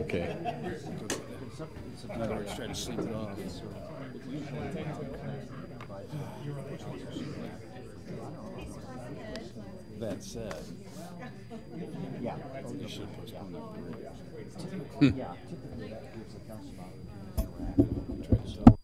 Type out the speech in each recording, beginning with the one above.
Okay. I always try to sleep it off. That said, Yeah. You should postpone that. Yeah. Typically that gives the council an opportunity to Try to stop.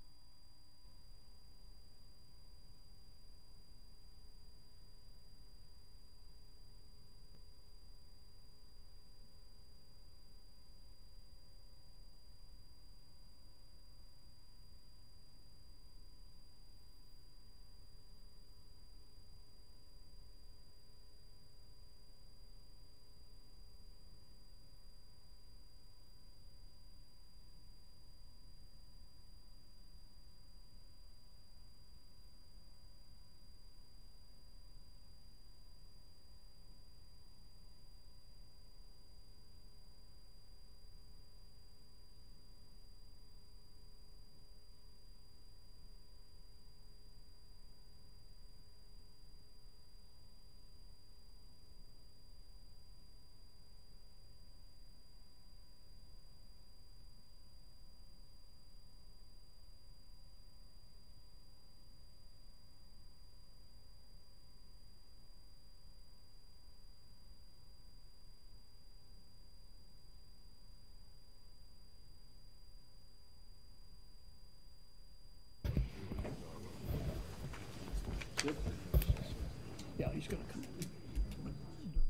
Yeah, he's going to come in.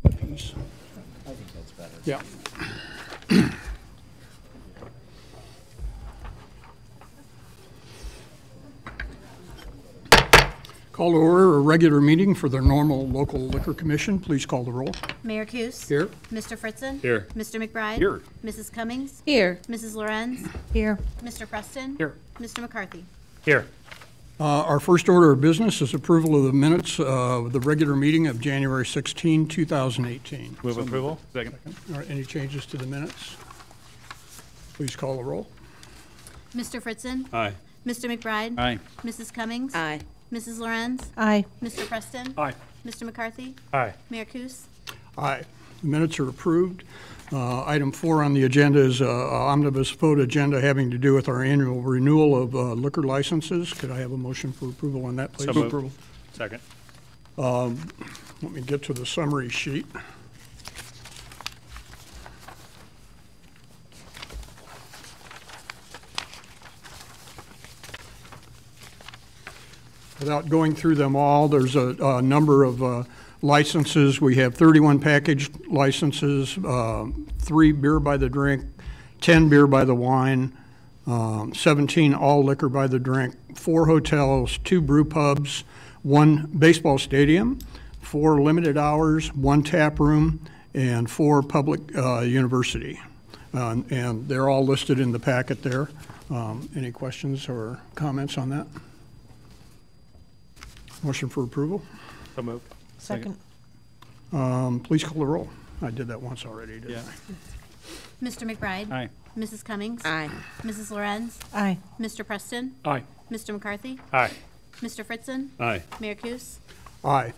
I think that's better. Yeah. Call to order a regular meeting for the normal local liquor commission. Please call the roll. Mayor Kus. Here. Mr. Fritzen. Here. Mr. McBride. Here. Mrs. Cummings. Here. Mrs. Lorenz. Here. Mr. Preston. Here. Mr. McCarthy. Here. Our first order of business is approval of the minutes of the regular meeting of January 16, 2018. Move approval. Second. All right, any changes to the minutes? Please call the roll. Mr. Fritzen. Aye. Mr. McBride. Aye. Mrs. Cummings. Aye. Mrs. Lorenz. Aye. Mr. Preston. Aye. Mr. McCarthy. Aye. Mayor Kus. Aye. The minutes are approved. Item 4 on the agenda is omnibus vote agenda having to do with our annual renewal of liquor licenses. Could I have a motion for approval on that, please? So moved. Approval. Second. Let me get to the summary sheet. Without going through them all, there's a number of licenses. We have 31 package licenses, 3 beer by the drink, 10 beer by the wine, 17 all liquor by the drink, 4 hotels, 2 brew pubs, 1 baseball stadium, 4 limited hours, 1 tap room, and 4 public university. And they're all listed in the packet there. Any questions or comments on that? Motion for approval. So moved. Second. Please call the roll. I did that once already, didn't Yeah. I? Mr. McBride. Aye. Mrs. Cummings. Aye. Mrs. Lorenz. Aye. Mr. Preston. Aye. Mr. McCarthy. Aye. Mr. Fritzen. Aye. Mayor Kus. Aye.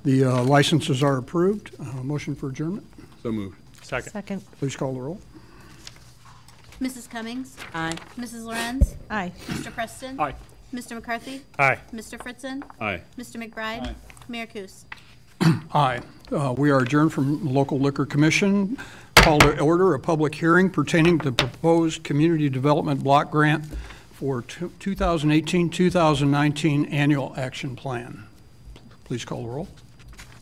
The licenses are approved. Motion for adjournment. So moved. Second. Second. Please call the roll. Mrs. Cummings. Aye. Mrs. Lorenz. Aye. Mr. Preston. Aye. Mr. McCarthy. Aye. Mr. Fritzen. Aye. Mr. McBride. Aye. Mayor Kus. Aye. We are adjourned from Local Liquor Commission. Call to order a public hearing pertaining to proposed community development block grant for 2018-2019 annual action plan. Please call the roll.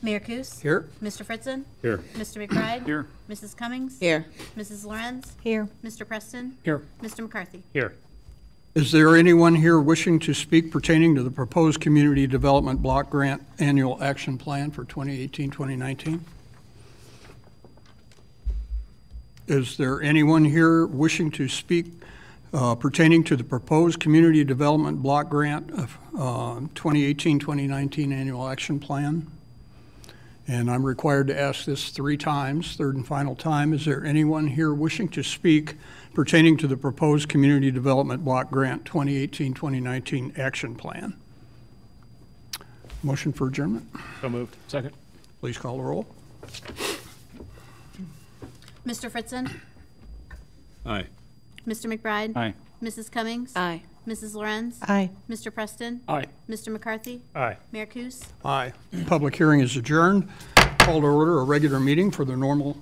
Mayor Kus. Here. Mr. Fritzen. Here. Mr. McBride. Here. Mrs. Cummings. Here. Mrs. Lorenz. Here. Mr. Preston. Here. Mr. McCarthy. Here. Is there anyone here wishing to speak pertaining to the proposed community development block grant annual action plan for 2018-2019? Is there anyone here wishing to speak pertaining to the proposed community development block grant of 2018-2019 annual action plan? And I'm required to ask this 3 times, third and final time. Is there anyone here wishing to speak pertaining to the proposed community development block grant 2018-2019 action plan? Motion for adjournment. So moved. Second. Please call the roll. Mr. Fritzen. Aye. Mr. McBride? Aye. Mrs. Cummings? Aye. Mrs. Lorenz? Aye. Mr. Preston? Aye. Mr. McCarthy? Aye. Mayor Kus? Aye. Public hearing is adjourned. Call to order a regular meeting for the normal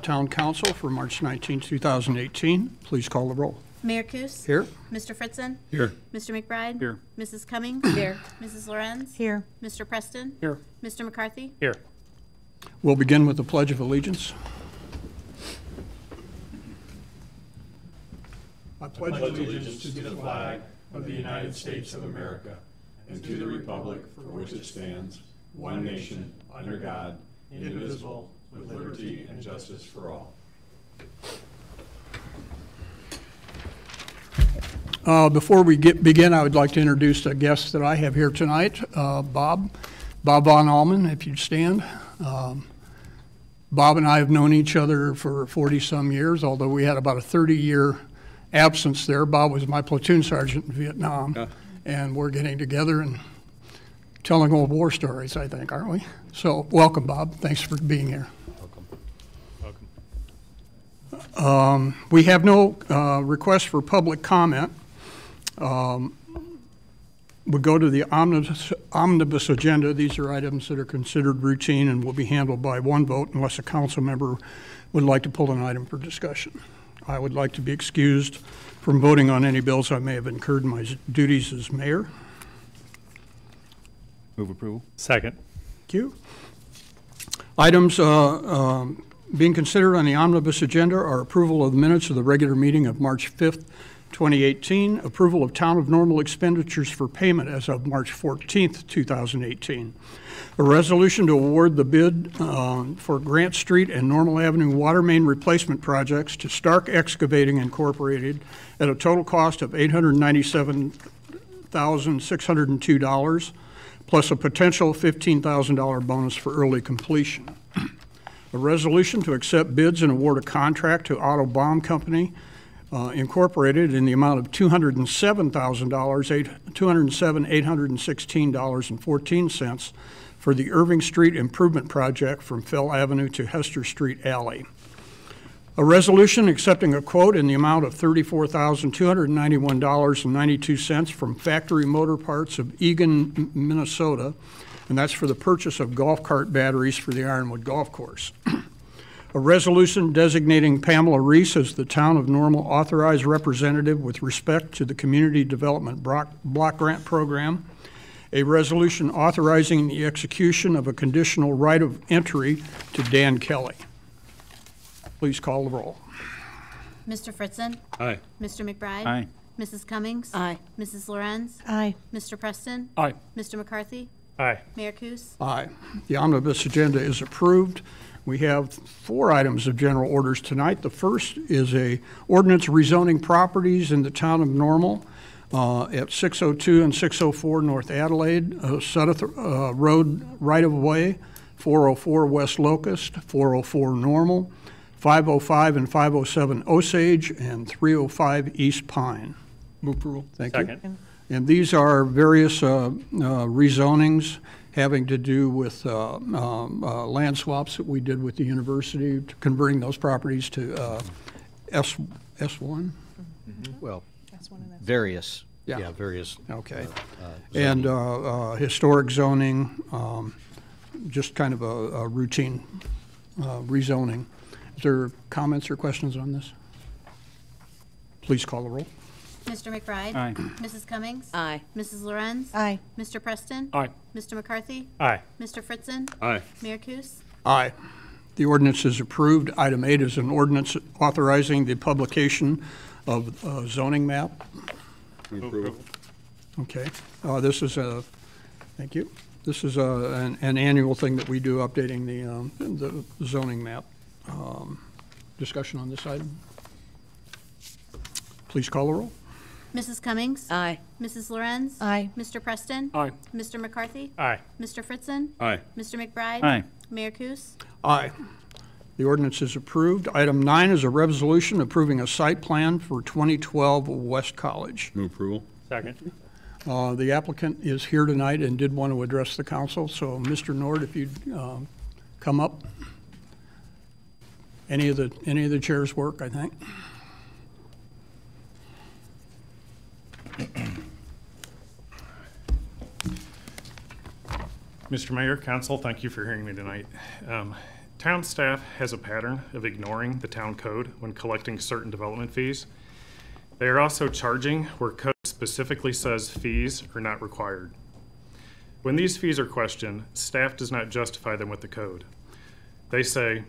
town council for March 19, 2018. Please call the roll. Mayor Kus? Here? Mr. Fritzen? Here. Mr. McBride? Here. Mrs. Cummings? Here. Mrs. Lorenz? Here. Mr. Preston? Here. Mr. McCarthy? Here. We'll begin with the Pledge of Allegiance. I pledge allegiance to the flag of the United States of America and to the republic for which it stands, one nation, under God, indivisible, with liberty and justice for all. Before we begin, I would like to introduce a guest that I have here tonight, Bob Von Allman, if you'd stand. Bob and I have known each other for 40-some years, although we had about a 30-year absence there. Bob was my platoon sergeant in Vietnam, and we're getting together and telling old war stories, I think, aren't we? So welcome, Bob. Thanks for being here. Welcome. We have no request for public comment. We'll go to the omnibus agenda. These are items that are considered routine and will be handled by one vote unless a council member would like to pull an item for discussion. I would like to be excused from voting on any bills I may have incurred in my duties as mayor. Move approval. Second. Thank you. Items being considered on the omnibus agenda are approval of the minutes of the regular meeting of March 5th, 2018, approval of town of normal expenditures for payment as of March 14th, 2018, a resolution to award the bid for Grant Street and Normal Avenue water main replacement projects to Stark Excavating Incorporated at a total cost of $897,602, plus a potential $15,000 bonus for early completion. A resolution to accept bids and award a contract to Otto Baum Company Incorporated in the amount of $207,816.14 for the Irving Street Improvement Project from Fell Avenue to Hester Street Alley. A resolution accepting a quote in the amount of $34,291.92 from Factory Motor Parts of Eagan, Minnesota, and that's for the purchase of golf cart batteries for the Ironwood Golf Course. A resolution designating Pamela Reese as the Town of Normal authorized representative with respect to the Community Development Block Grant Program. A resolution authorizing the execution of a conditional right of entry to Dan Kelly. Please call the roll. Mr. Fritzen? Aye. Mr. McBride? Aye. Mrs. Cummings? Aye. Mrs. Lorenz? Aye. Mr. Preston? Aye. Mr. McCarthy? Aye. Mayor Kus? Aye. The omnibus agenda is approved. We have 4 items of general orders tonight. The first is a ordinance rezoning properties in the town of Normal at 602 and 604 North Adelaide, Sudeth Road right-of-way, 404 West Locust, 404 Normal, 505 and 507 Osage, and 305 East Pine. Move approval. Thank you. Second. And these are various rezonings having to do with land swaps that we did with the university, converting those properties to S1? Well, various, Yeah. various. Okay. And historic zoning, just kind of a routine rezoning. Is there comments or questions on this? Please call the roll. Mr. McBride? Aye. Mrs. Cummings? Aye. Mrs. Lorenz? Aye. Mr. Preston? Aye. Mr. McCarthy? Aye. Mr. Fritzen? Aye. Mayor Kus? Aye. The ordinance is approved. Item 8 is an ordinance authorizing the publication of a zoning map. Move approval. Okay. This is a, thank you. This is an annual thing that we do, updating the zoning map. Discussion on this item? Please call the roll. Mrs. Cummings? Aye. Mrs. Lorenz? Aye. Mr. Preston? Aye. Mr. McCarthy? Aye. Mr. Fritzen? Aye. Mr. McBride? Aye. Mayor Kus? Aye. The ordinance is approved. Item 9 is a resolution approving a site plan for 2012 West College. Move approval. Second. The applicant is here tonight and did want to address the council, so Mr. Nord, if you'd come up. Any of the chairs work, I think. Mr. Mayor, Council, thank you for hearing me tonight. Town staff has a pattern of ignoring the town code when collecting certain development fees. They are also charging where code specifically says fees are not required. When these fees are questioned, staff does not justify them with the code. They say,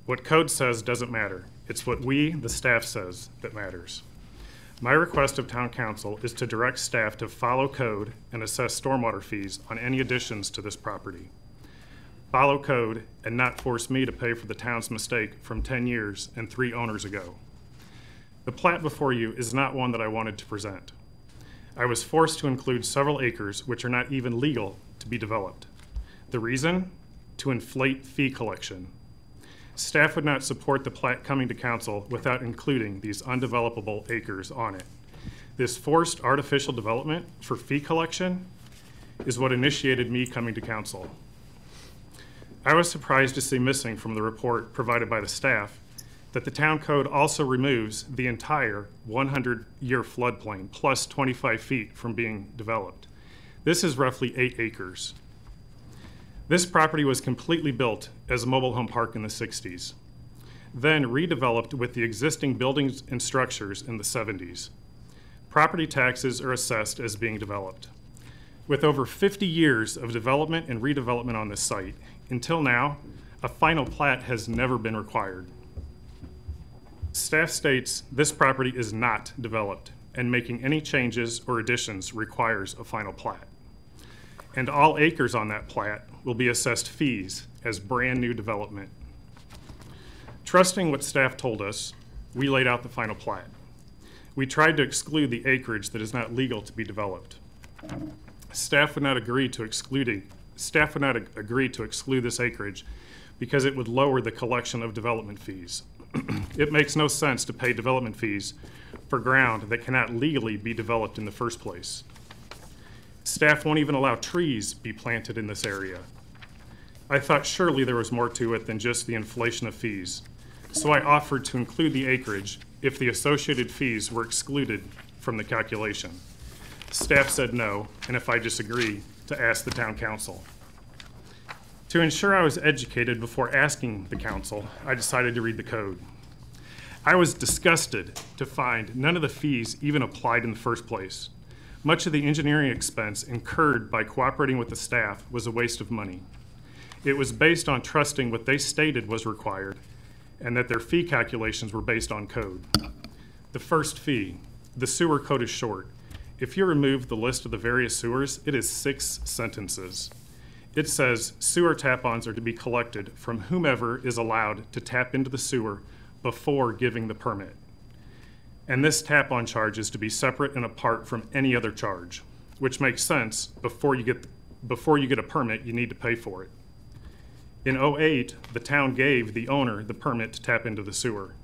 what code says doesn't matter. It's what we, the staff, says that matters. My request of town council is to direct staff to follow code and assess stormwater fees on any additions to this property. Follow code and not force me to pay for the town's mistake from 10 years and 3 owners ago. The plat before you is not one that I wanted to present. I was forced to include several acres which are not even legal to be developed. The reason? To inflate fee collection. Staff would not support the plat coming to council without including these undevelopable acres on it. This forced artificial development for fee collection is what initiated me coming to council. I was surprised to see missing from the report provided by the staff that the town code also removes the entire 100-year floodplain plus 25 feet from being developed. This is roughly 8 acres. This property was completely built as a mobile home park in the 60s, then redeveloped with the existing buildings and structures in the 70s. Property taxes are assessed as being developed. With over 50 years of development and redevelopment on this site, until now, a final plat has never been required. Staff states this property is not developed, and making any changes or additions requires a final plat. And all acres on that plat will be assessed fees as brand new development. Trusting what staff told us, we laid out the final plat. We tried to exclude the acreage that is not legal to be developed. Staff would not agree to exclude this acreage because it would lower the collection of development fees. It makes no sense to pay development fees for ground that cannot legally be developed in the first place. Staff won't even allow trees be planted in this area. I thought surely there was more to it than just the inflation of fees, so I offered to include the acreage if the associated fees were excluded from the calculation. Staff said no, and if I disagree, to ask the town council. To ensure I was educated before asking the council, I decided to read the code. I was disgusted to find none of the fees even applied in the first place. Much of the engineering expense incurred by cooperating with the staff was a waste of money. It was based on trusting what they stated was required and that their fee calculations were based on code. The first fee, the sewer code is short. If you remove the list of the various sewers, it is 6 sentences. It says sewer tap-ons are to be collected from whomever is allowed to tap into the sewer before giving the permit. And this tap-on charge is to be separate and apart from any other charge, which makes sense. Before you get a permit, you need to pay for it. In 2008, the town gave the owner the permit to tap into the sewer.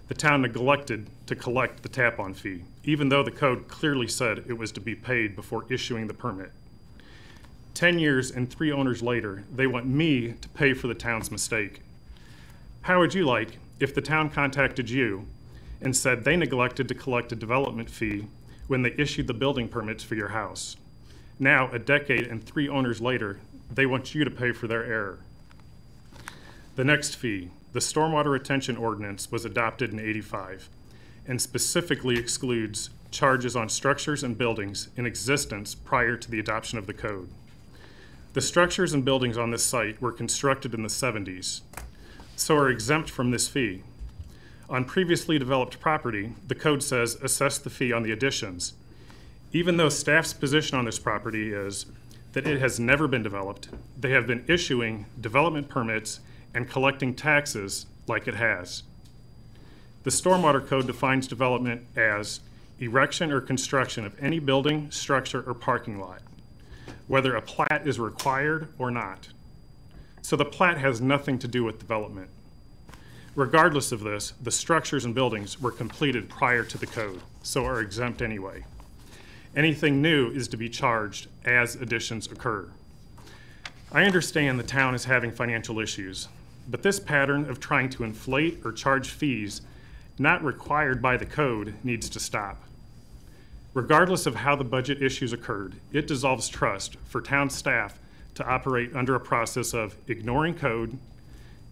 The town neglected to collect the tap-on fee, even though the code clearly said it was to be paid before issuing the permit. 10 years and 3 owners later, they want me to pay for the town's mistake. How would you like if the town contacted you and said they neglected to collect a development fee when they issued the building permits for your house? Now, a decade and 3 owners later, they want you to pay for their error. The next fee, the Stormwater Retention Ordinance, was adopted in '85 and specifically excludes charges on structures and buildings in existence prior to the adoption of the code. The structures and buildings on this site were constructed in the 70s, so are exempt from this fee. On previously developed property, the code says assess the fee on the additions. Even though staff's position on this property is that it has never been developed, they have been issuing development permits and collecting taxes like it has. The Stormwater Code defines development as erection or construction of any building, structure, or parking lot, whether a plat is required or not. So the plat has nothing to do with development. Regardless of this, the structures and buildings were completed prior to the code, so are exempt anyway. Anything new is to be charged as additions occur. I understand the town is having financial issues, but this pattern of trying to inflate or charge fees not required by the code needs to stop. Regardless of how the budget issues occurred, it dissolves trust for town staff to operate under a process of ignoring code,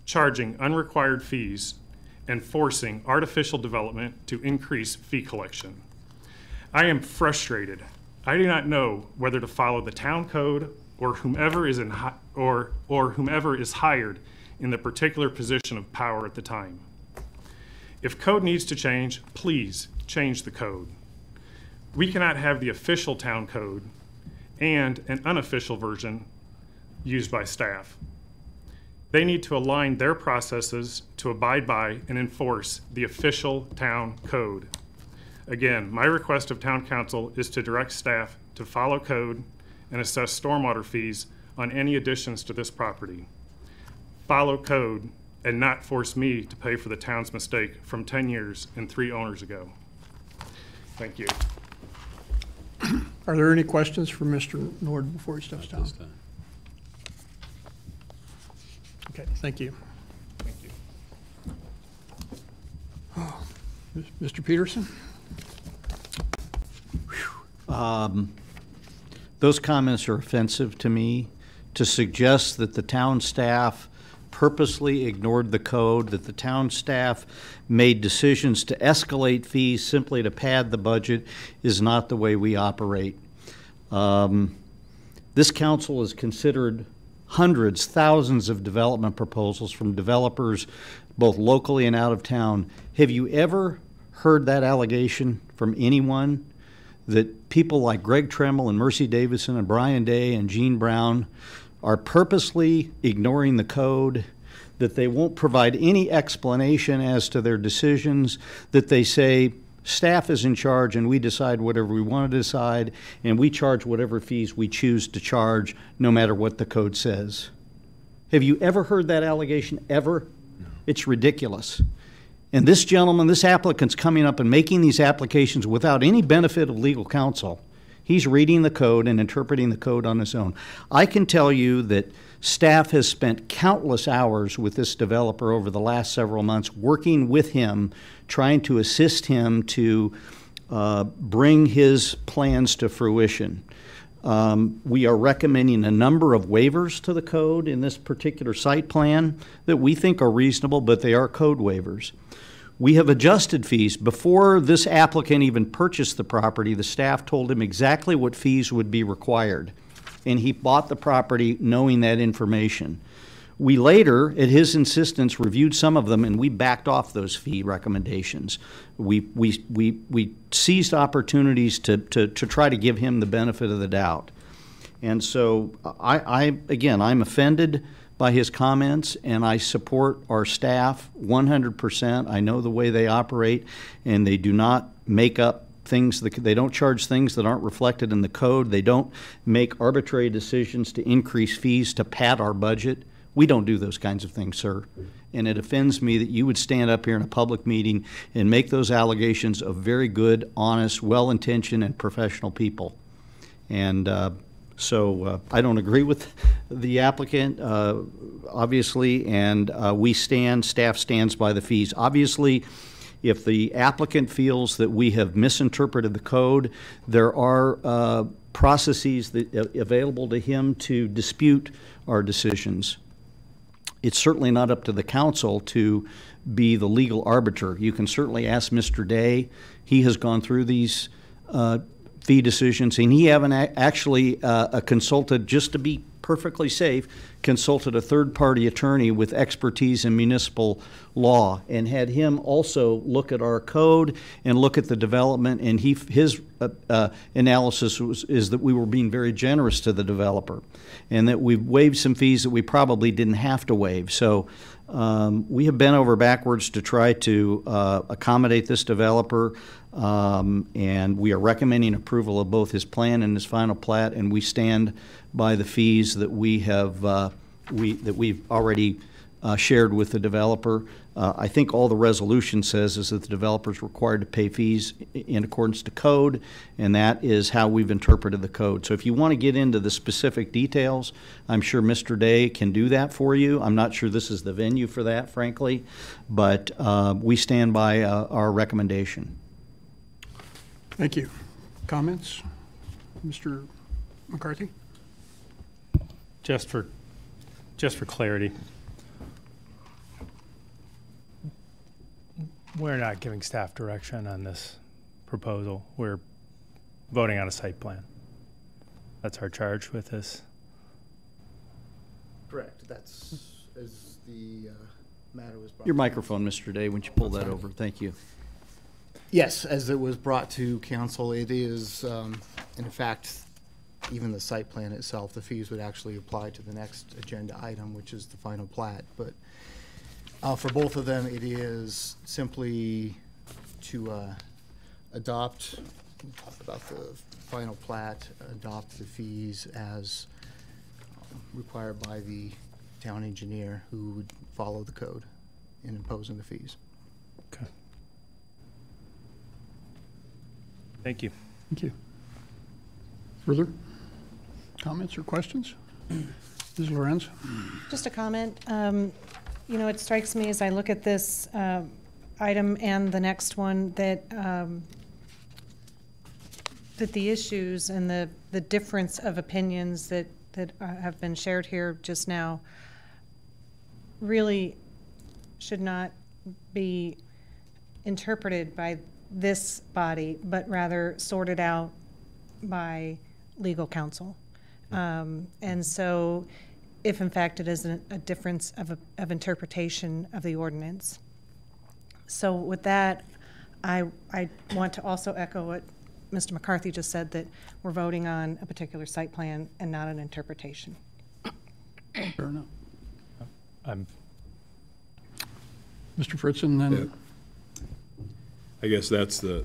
charging unrequired fees, and forcing artificial development to increase fee collection. I am frustrated. I do not know whether to follow the town code or whomever is whomever is hired in the particular position of power at the time. If code needs to change, please change the code. We cannot have the official town code and an unofficial version used by staff. They need to align their processes to abide by and enforce the official town code. Again, my request of town council is to direct staff to follow code and assess stormwater fees on any additions to this property. Follow code and not force me to pay for the town's mistake from 10 years and 3 owners ago. Thank you. Are there any questions for Mr. Nord before he steps down? Okay, thank you. Thank you. Mr. Peterson? Those comments are offensive to me. To suggest that the town staff purposely ignored the code, that the town staff made decisions to escalate fees simply to pad the budget is not the way we operate. This council has considered hundreds, thousands of development proposals from developers both locally and out of town. Have you ever heard that allegation from anyone that people like Greg Tremmel and Mercy Davison and Brian Day and Gene Brown are purposely ignoring the code, that they won't provide any explanation as to their decisions, that they say staff is in charge and we decide whatever we want to decide and we charge whatever fees we choose to charge no matter what the code says? Have you ever heard that allegation ever? No. It's ridiculous. And this gentleman, this applicant's coming up and making these applications without any benefit of legal counsel. He's reading the code and interpreting the code on his own. I can tell you that staff has spent countless hours with this developer over the last several months working with him, trying to assist him to bring his plans to fruition. We are recommending a number of waivers to the code in this particular site plan that we think are reasonable, but they are code waivers. We have adjusted fees. Before this applicant even purchased the property, the staff told him exactly what fees would be required, and he bought the property knowing that information. We later, at his insistence, reviewed some of them, and we backed off those fee recommendations. We seized opportunities to try to give him the benefit of the doubt. And so, again, I'm offended by his comments, and I support our staff 100%. I know the way they operate, and they do not make up things, they don't charge things that aren't reflected in the code. They don't make arbitrary decisions to increase fees to pad our budget. We don't do those kinds of things, sir. And it offends me that you would stand up here in a public meeting and make those allegations of very good, honest, well-intentioned, and professional people. And so I don't agree with the applicant, obviously, and staff stands by the fees. Obviously, if the applicant feels that we have misinterpreted the code, there are processes available to him to dispute our decisions. It's certainly not up to the council to be the legal arbiter. You can certainly ask Mr. Day. He has gone through these fee decisions, and he haven't actually consulted, just to be perfectly safe, consulted a third-party attorney with expertise in municipal law and had him also look at our code and look at the development, and his analysis is that we were being very generous to the developer and that we've waived some fees that we probably didn't have to waive. So we have bent over backwards to try to accommodate this developer, and we are recommending approval of both his plan and his final plat, and we stand by the fees that we have that we've already shared with the developer. I think all the resolution says is that the developer is required to pay fees in accordance to code, and that is how we've interpreted the code. So if you want to get into the specific details, I'm sure Mr. Day can do that for you. I'm not sure this is the venue for that, frankly, but we stand by our recommendation. Thank you. Comments? Mr. McCarthy? just for clarity, we're not giving staff direction on this proposal. We're voting on a site plan. That's our charge with this. Correct, that's, as the matter was brought. Your microphone, Mr. Day, why don't you pull that over? Thank you. Yes, as it was brought to council, it is, in fact, even the site plan itself, the fees would actually apply to the next agenda item, which is the final plat. But for both of them, it is simply to adopt, we'll talk about the final plat, adopt the fees as required by the town engineer who would follow the code in imposing the fees. Okay. Thank you. Thank you. Further comments or questions? Ms. Lorenz? Just a comment. You know, it strikes me as I look at this item and the next one that that the issues and the difference of opinions that have been shared here just now really should not be interpreted by this body, but rather sorted out by legal counsel. And so if in fact it is a difference of interpretation of the ordinance. So with that, I want to also echo what Mr. McCarthy just said, that we're voting on a particular site plan and not an interpretation. Fair enough. I'm Mr. Fritzen, then? Yeah. I guess that's the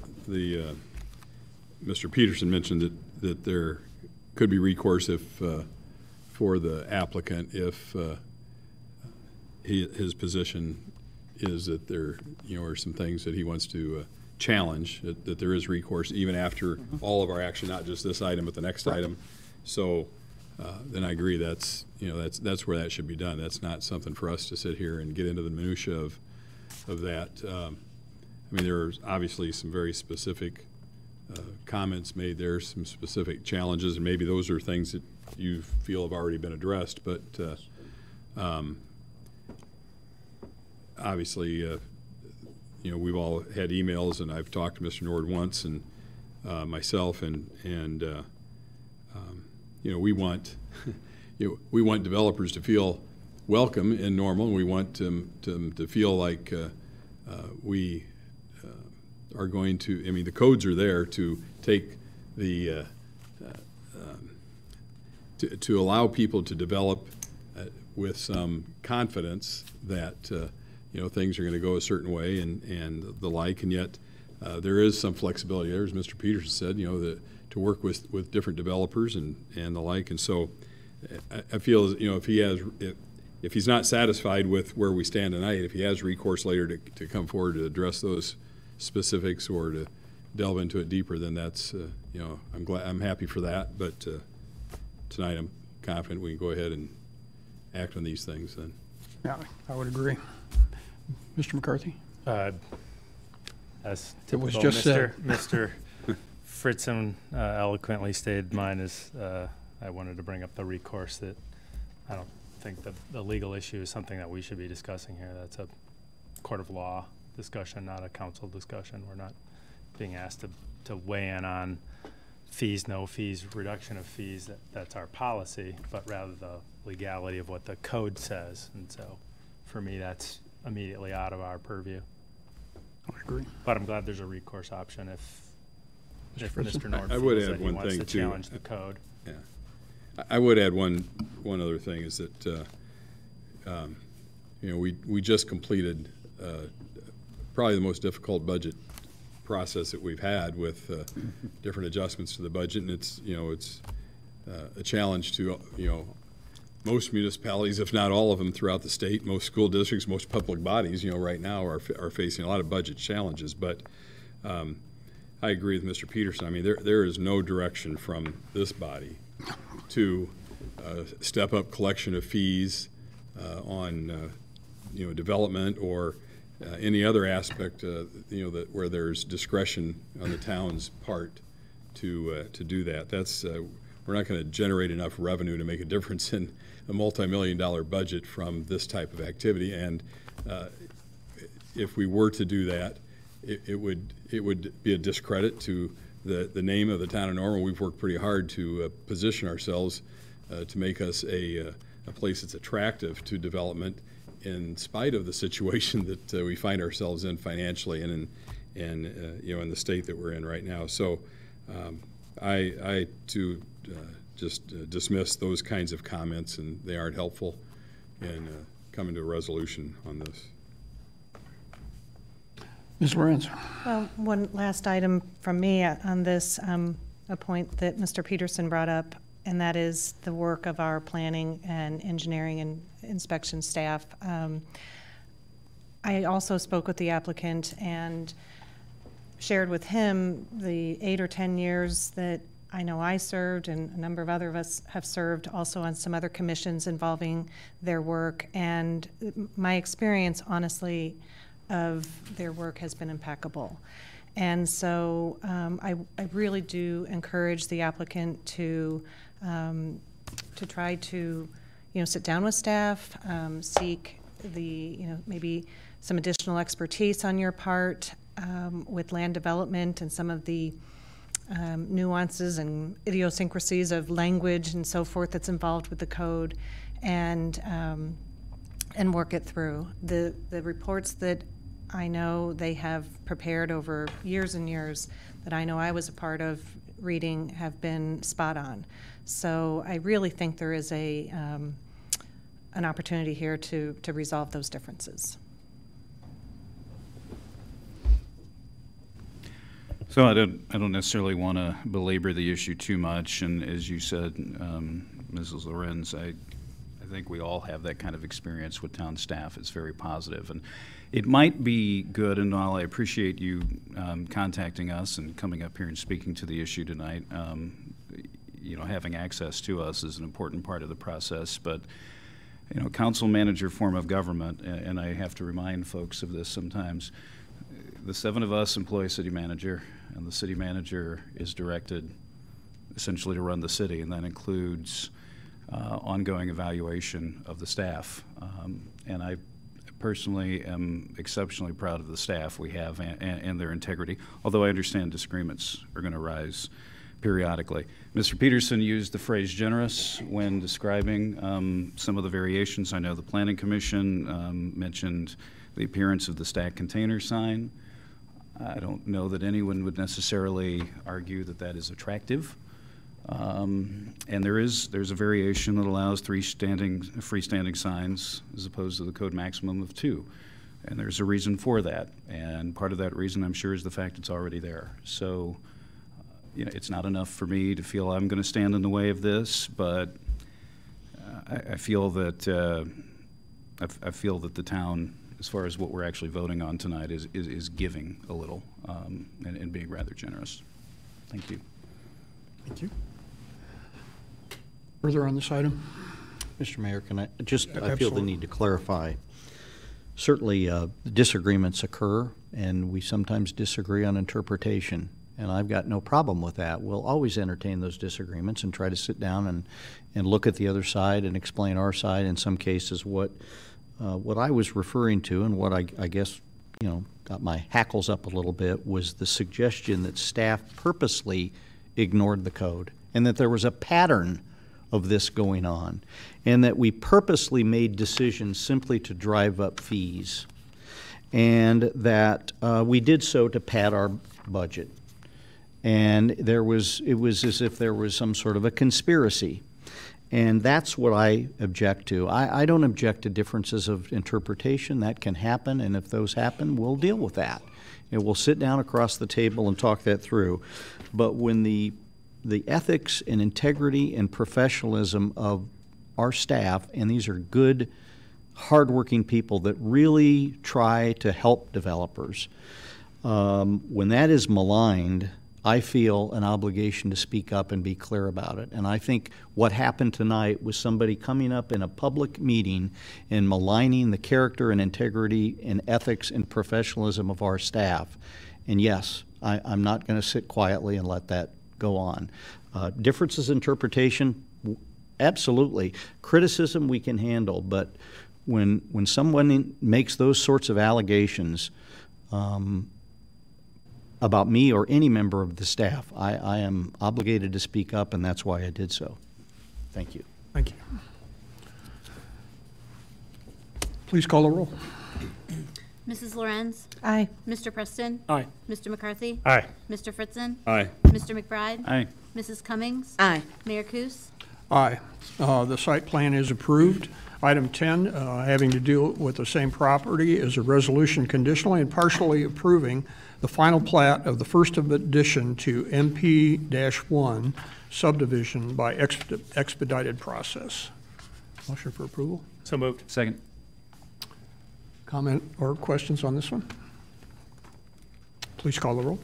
Mr. Peterson mentioned that there could be recourse if for the applicant if his position is that there are some things that he wants to challenge, that there is recourse even after all of our action, not just this item but the next item. So then I agree that's where that should be done. That's not something for us to sit here and get into the minutia of that. I mean, there are obviously some very specific comments made there, some specific challenges, and maybe those are things that you feel have already been addressed. But obviously, we've all had emails, and I've talked to Mr. Nord once, and myself, and we want we want developers to feel welcome and normal, and we want them to feel like we are going to. I mean, the codes are there to take the to allow people to develop with some confidence that things are going to go a certain way and the like, and yet there is some flexibility there, as Mr. Peterson said, to work with different developers and the like. And so I feel if he's not satisfied with where we stand tonight, if he has recourse later to come forward to address those specifics or to delve into it deeper, then that's I'm happy for that. But tonight I'm confident we can go ahead and act on these things then. Yeah, I would agree. Mr. McCarthy? As It was typical, just said. Mr. Fritzen eloquently stated, mine is I wanted to bring up the recourse that I don't think the legal issue is something that we should be discussing here. That's a court of law discussion, not a council discussion. We're not being asked to weigh in on fees, no fees, reduction of fees. That's our policy, but rather the legality of what the code says. And so for me, that's immediately out of our purview. I agree. But I'm glad there's a recourse option if Mr. Nord I would feels add that he one wants thing, to too. challenge the code. Yeah, I would add one other thing is that we just completed probably the most difficult budget process that we've had with different adjustments to the budget, and it's a challenge to most municipalities, if not all of them, throughout the state. Most school districts, most public bodies, right now are facing a lot of budget challenges. But I agree with Mr. Peterson. I mean, there is no direction from this body to step up collection of fees on development or any other aspect where there's discretion on the town's part to do that. That's we're to generate enough revenue to make a difference in a multi-million-dollar budget from this type of activity. And if we were to do that, it would be a discredit to the name of the town of Normal. We've worked pretty hard to position ourselves to make us a place that's attractive to development, in spite of the situation that we find ourselves in financially and in the state that we're in right now. So I too just dismiss those kinds of comments, and they aren't helpful in coming to a resolution on this. Ms. Lorenz? Well, one last item from me on this, a point that Mr. Peterson brought up, and that is the work of our planning and engineering and inspection staff. I also spoke with the applicant and shared with him the 8 or 10 years that I know I served, and a number of other of us have served also on some other commissions involving their work. And my experience, honestly, of their work has been impeccable. And so I really do encourage the applicant to try to, sit down with staff, seek maybe some additional expertise on your part with land development and some of the nuances and idiosyncrasies of language and so forth that's involved with the code, and work it through. The reports that I know they have prepared over years and years that I know I was a part of reading have been spot on. So I really think there is an opportunity here to resolve those differences. So I don't necessarily want to belabor the issue too much, and as you said, Mrs. Lorenz, I think we all have that kind of experience with town staff. It's very positive, and it might be good, and while I appreciate you contacting us and coming up here and speaking to the issue tonight, having access to us is an important part of the process, but council manager form of government, and I have to remind folks of this sometimes, the 7 of us employ a city manager, and the city manager is directed essentially to run the city, and that includes ongoing evaluation of the staff. And I personally am exceptionally proud of the staff we have and their integrity, although I understand disagreements are going to rise periodically. Mr. Peterson used the phrase generous when describing some of the variations. I know the Planning Commission mentioned the appearance of the stack container sign. I don't know that anyone would necessarily argue that that is attractive. And there's a variation that allows freestanding signs as opposed to the code maximum of 2. And there's a reason for that. And part of that reason, I'm sure, is the fact it's already there. So, it's not enough for me to feel I'm going to stand in the way of this, but I feel that the town, as far as what we're actually voting on tonight, is giving a little and being rather generous. Thank you. Thank you. Further on this item? Mr. Mayor, can I just, I feel the Absolutely. need to clarify. Certainly, disagreements occur, and we sometimes disagree on interpretation, and I've got no problem with that. We'll always entertain those disagreements and try to sit down and look at the other side and explain our side. In some cases, what I was referring to, and what I guess, got my hackles up a little bit, was the suggestion that staff purposely ignored the code, and that there was a pattern of this going on, and that we purposely made decisions simply to drive up fees, and that we did so to pad our budget. And it was as if there was some sort of a conspiracy. And that's what I object to. I don't object to differences of interpretation. That can happen, and if those happen, we'll deal with that. And we'll sit down across the table and talk that through. But when the ethics and integrity and professionalism of our staff, and these are good, hardworking people that really try to help developers, when that is maligned, I feel an obligation to speak up and be clear about it. And I think what happened tonight was somebody coming up in a public meeting and maligning the character and integrity and ethics and professionalism of our staff. And yes, I'm not going to sit quietly and let that go on. Differences in interpretation, absolutely. Criticism we can handle, but when someone makes those sorts of allegations about me or any member of the staff, I am obligated to speak up, and that's why I did so. Thank you. Thank you. Please call the roll. Mrs. Lorenz. Aye. Mr. Preston. Aye. Mr. McCarthy. Aye. Mr. Fritzen. Aye. Mr. McBride. Aye. Mrs. Cummings. Aye. Mayor Kus. Aye. The site plan is approved. Item 10, having to do with the same property, is a resolution conditionally and partially approving the final plat of the first addition to MP-1 subdivision by expedited process. Motion for approval. So moved. Second. Comment or questions on this one? Please call the roll.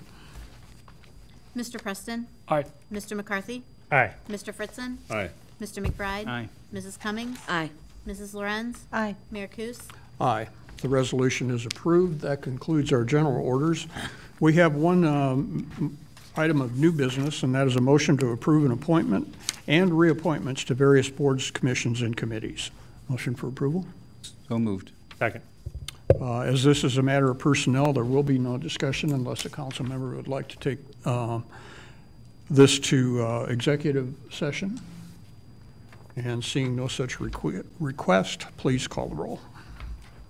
Mr. Preston. Aye. Mr. McCarthy. Aye. Mr. Fritzen. Aye. Mr. McBride. Aye. Mrs. Cummings. Aye. Mrs. Lorenz. Aye. Mayor Kus. Aye. The resolution is approved. That concludes our general orders. We have one item of new business, and that is a motion to approve an appointment and reappointments to various boards, commissions, and committees. Motion for approval. So moved. Second. As this is a matter of personnel, there will be no discussion unless a council member would like to take this to executive session. And seeing no such request, please call the roll.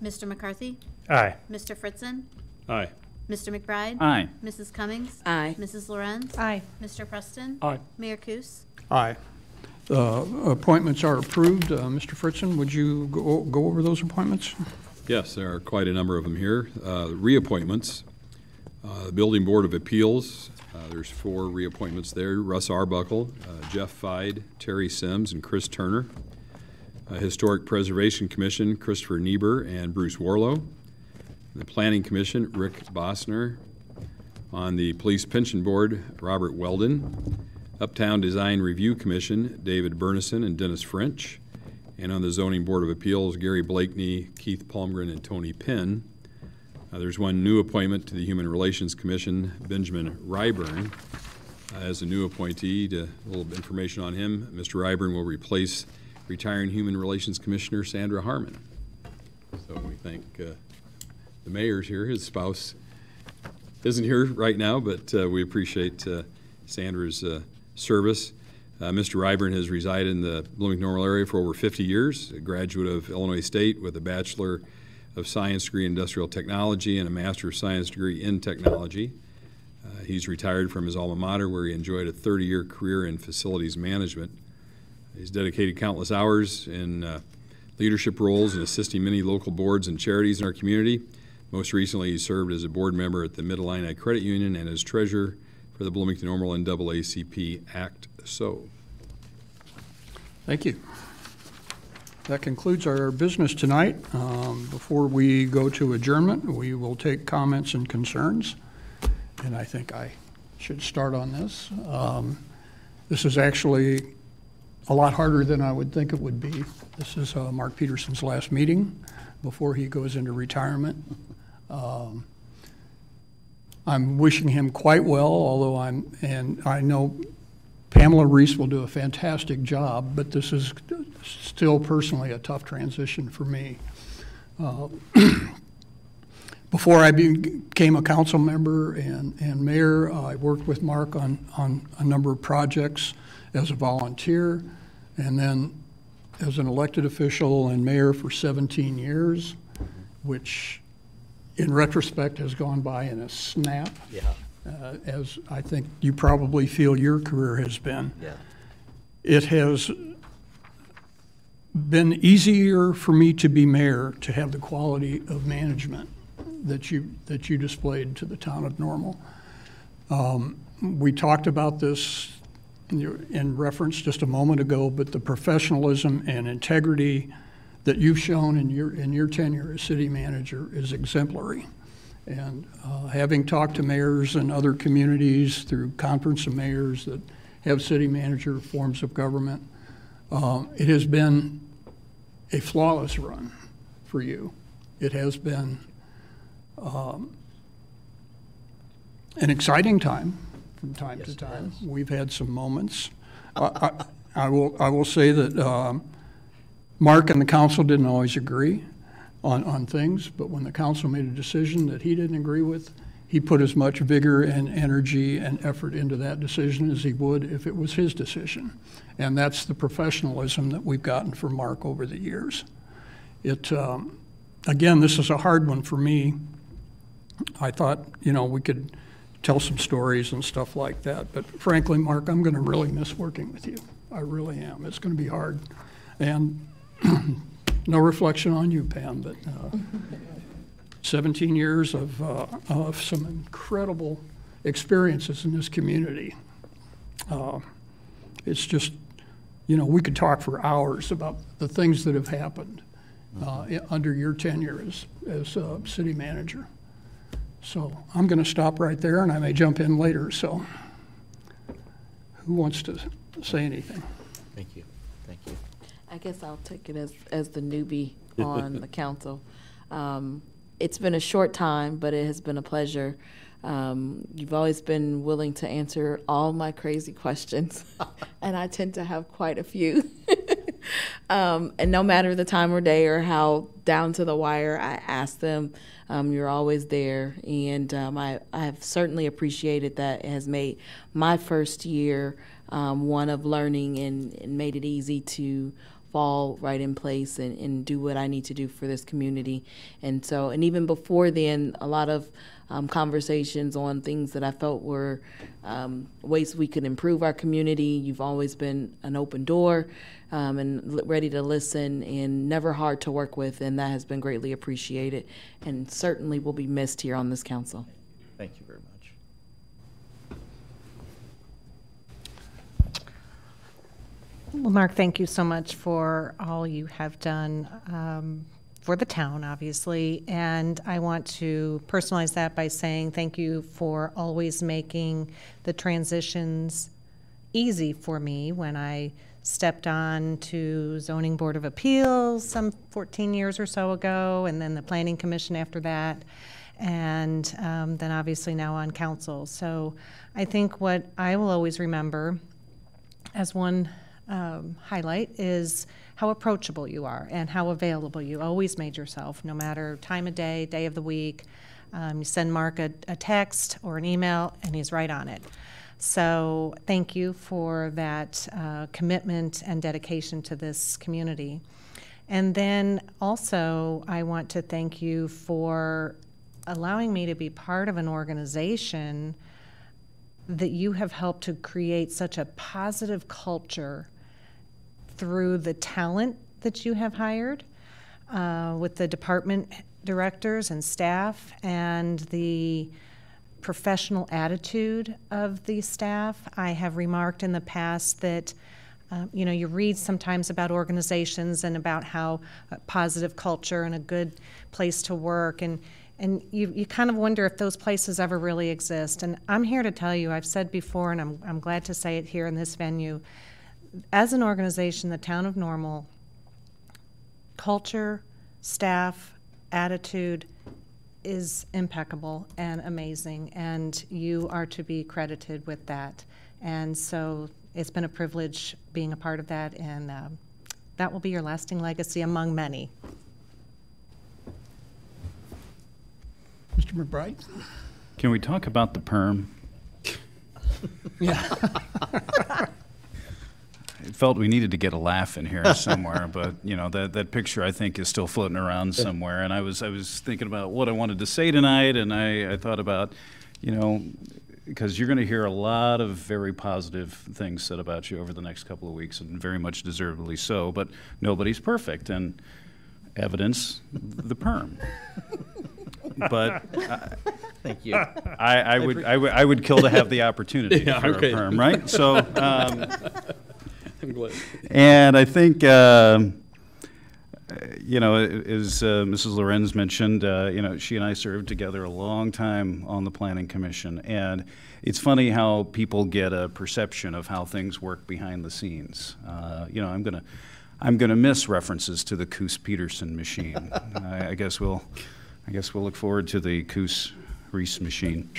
Mr. McCarthy. Aye. Mr. Fritzen. Aye. Mr. McBride. Aye. Mrs. Cummings. Aye. Mrs. Lorenz. Aye. Mr. Preston. Aye. Mayor Kus. Aye. Appointments are approved. Mr. Fritzen, would you go over those appointments? Yes, there are quite a number of them here. Reappointments. The Building Board of Appeals, there's 4 reappointments there. Russ Arbuckle, Jeff Fide, Terry Sims, and Chris Turner. Historic Preservation Commission, Christopher Niebuhr and Bruce Warlow. The Planning Commission, Rick Bosner. On the Police Pension Board, Robert Weldon. Uptown Design Review Commission, David Bernison and Dennis French. And on the Zoning Board of Appeals, Gary Blakeney, Keith Palmgren, and Tony Penn. There's one new appointment to the Human Relations Commission, Benjamin Ryburn. As a new appointee, a little information on him, Mr. Ryburn will replace retiring Human Relations Commissioner Sandra Harmon. So we thank the mayor's here. His spouse isn't here right now, but we appreciate Sandra's service. Mr. Ryburn has resided in the Bloomington-Normal area for over 50 years, a graduate of Illinois State with a Bachelor of Science degree in Industrial Technology and a Master of Science degree in Technology. He's retired from his alma mater, where he enjoyed a 30-year career in facilities management. He's dedicated countless hours in leadership roles and assisting many local boards and charities in our community. Most recently, he served as a board member at the Mid-Illini Credit Union and as treasurer for the Bloomington-Normal NAACP Act So. Thank you. That concludes our business tonight. Before we go to adjournment, we will take comments and concerns. And I think I should start on this. This is actually a lot harder than I would think it would be. This is Mark Peterson's last meeting before he goes into retirement. I'm wishing him quite well, although I know Pamela Reese will do a fantastic job, but this is still personally a tough transition for me. Before I became a council member and mayor, I worked with Mark on a number of projects as a volunteer, and then as an elected official and mayor for 17 years, which in retrospect has gone by in a snap. Yeah. As I think you probably feel your career has been. Yeah. It has been easier for me to be mayor, to have the quality of management that you displayed to the town of Normal. We talked about this in reference just a moment ago, but the professionalism and integrity that you've shown in your tenure as city manager is exemplary. And having talked to mayors in other communities through conference of mayors that have city manager forms of government, it has been a flawless run for you. It has been an exciting time from time Yes, to it time. has. We've had some moments. I will say that Mark and the council didn't always agree on things, but when the council made a decision that he didn't agree with, he put as much vigor and energy and effort into that decision as he would if it was his decision. And that's the professionalism that we've gotten from Mark over the years. Again, this is a hard one for me. I thought, we could tell some stories and stuff like that, but frankly, Mark, I'm going to really miss working with you. I really am. It's going to be hard. And no reflection on you, Pam, but 17 years of some incredible experiences in this community. It's just, we could talk for hours about the things that have happened under your tenure as city manager. So I'm going to stop right there, and I may jump in later. So who wants to say anything? Thank you. Thank you. I guess I'll take it as the newbie on the council. It's been a short time, but it has been a pleasure. You've always been willing to answer all my crazy questions, and I tend to have quite a few. And no matter the time or day or how down to the wire I ask them, you're always there. And I have certainly appreciated that. It has made my first year one of learning and made it easy to fall right in place and do what I need to do for this community. And even before then, a lot of conversations on things that I felt were ways we could improve our community. You've always been an open door and ready to listen and never hard to work with, and that has been greatly appreciated and certainly will be missed here on this council. Thank you very much. Well, Mark, thank you so much for all you have done for the town, obviously. And I want to personalize that by saying thank you for always making the transitions easy for me when I stepped on to Zoning Board of Appeals some 14 years or so ago, and then the Planning Commission after that, and then obviously now on council. So I think what I will always remember as one highlight is how approachable you are and how available you always made yourself, no matter time of day, day of the week. You send Mark a text or an email, and he's right on it. So thank you for that commitment and dedication to this community. And then also, I want to thank you for allowing me to be part of an organization that you have helped to create such a positive culture through the talent that you have hired with the department directors and staff and the professional attitude of the staff. I have remarked in the past that you read sometimes about organizations and about how a positive culture and a good place to work, and you kind of wonder if those places ever really exist. And I'm here to tell you, I've said before, and I'm glad to say it here in this venue, as an organization, the Town of Normal, culture, staff, attitude is impeccable and amazing, and you are to be credited with that. And so it's been a privilege being a part of that, and that will be your lasting legacy among many. Mr. McBride? Can we talk about the perm? Yeah. I felt we needed to get a laugh in here somewhere, but that picture I think is still floating around somewhere. And I was thinking about what I wanted to say tonight, and I thought about, because you're going to hear a lot of very positive things said about you over the next couple of weeks, and very much deservedly so. But nobody's perfect, and evidence the perm. But thank you. I would kill to have the oppostunity for a perm, right? So. And I think, as Mrs. Lorenz mentioned, she and I served together a long time on the Planning Commission, and it's funny how people get a perception of how things work behind the scenes. I'm gonna miss references to the Coos-Peterson machine. I guess we'll look forward to the Coos-Reese machine.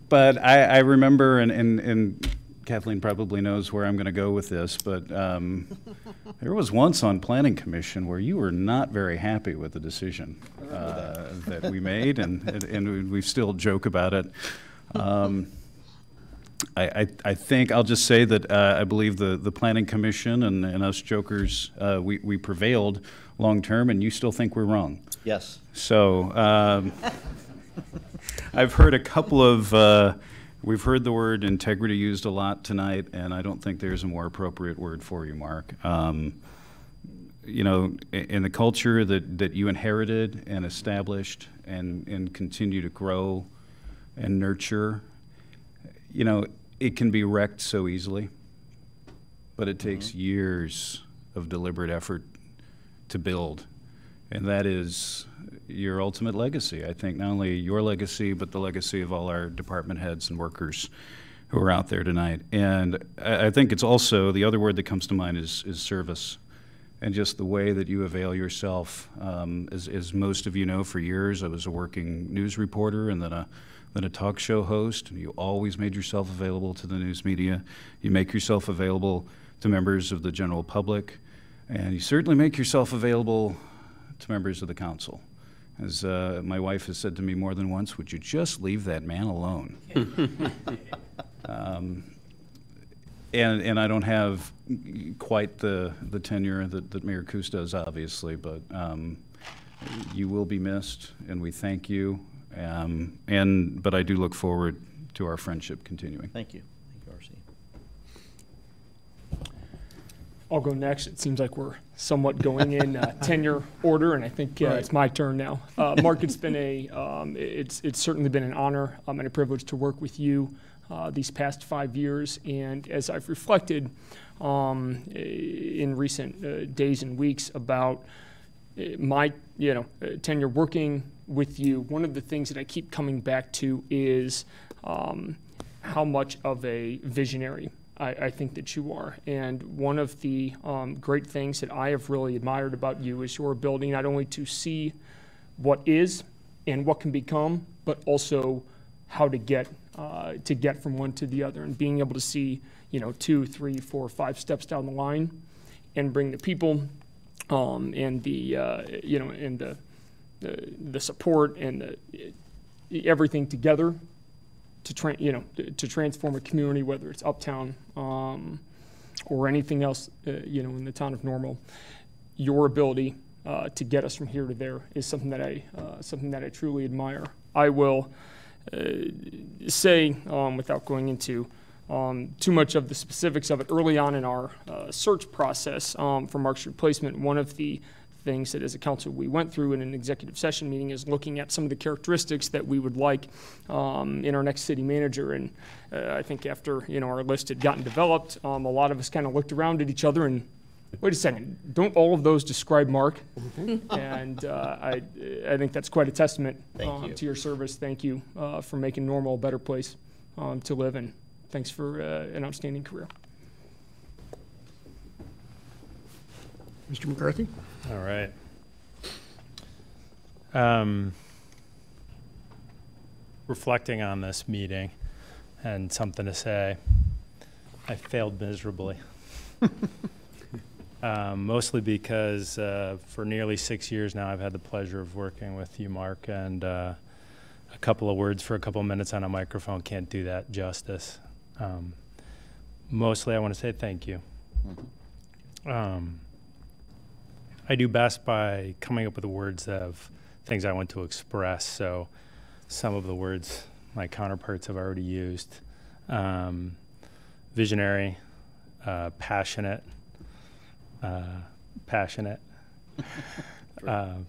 But I remember, and Kathleen probably knows where I'm going to go with this, but there was once on Planning Commission where you were not very happy with the decision that we made, and we still joke about it. I think I'll just say that I believe the Planning Commission and us jokers, we prevailed long-term, and you still think we're wrong. Yes. So I've heard a couple of, we've heard the word integrity used a lot tonight, and I don't think there's a more appropriate word for you, Mark. You know, in the culture that you inherited and established and continue to grow and nurture, you know, it can be wrecked so easily, but it takes years of deliberate effort to build, and that is your ultimate legacy. I think not only your legacy, but the legacy of all our department heads and workers who are out there tonight. And I think it's also, the other word that comes to mind is service, and just the way that you avail yourself. As most of you know, for years I was a working news reporter and then a talk show host. You always made yourself available to the news media. You make yourself available to members of the general public, and you certainly make yourself available to members of the council. As my wife has said to me more than once, would you just leave that man alone? And I don't have quite the tenure that Mayor Coos does, obviously, but you will be missed, and we thank you. But I do look forward to our friendship continuing. Thank you. Thank you, R.C. I'll go next. It seems like we're somewhat going in tenure order, and I think it's my turn now. Mark, it's been it's certainly been an honor and a privilege to work with you these past 5 years. And as I've reflected in recent days and weeks about my tenure working with you, one of the things that I keep coming back to is how much of a visionary I think that you are. And one of the great things that I have really admired about you is your ability not only to see what is and what can become, but also how to get from one to the other, and being able to see 2, 3, 4, 5 steps down the line and bring the people and the and the support and everything together to transform a community, whether it's Uptown or anything else, in the town of Normal. Your ability to get us from here to there is something that I truly admire. I will say, without going into too much of the specifics of it, early on in our search process for Mark's replacement, one of the things that as a council we went through in an executive session meeting is looking at some of the characteristics that we would like in our next city manager. And I think after our list had gotten developed, a lot of us kind of looked around at each other and, wait a second, don't all of those describe Mark? And I think that's quite a testament to your service. Thank you for making Normal a better place to live in. Thanks for an outstanding career. Mr. McCarthy? All right. Reflecting on this meeting and something to say, I failed miserably. Mostly because for nearly 6 years now, I've had the pleasure of working with you, Mark, and a couple of words for a couple of minutes on a microphone can't do that justice. Mostly I want to say thank you. I do best by coming up with the words of things I want to express, so some of the words my counterparts have already used. Visionary, passionate,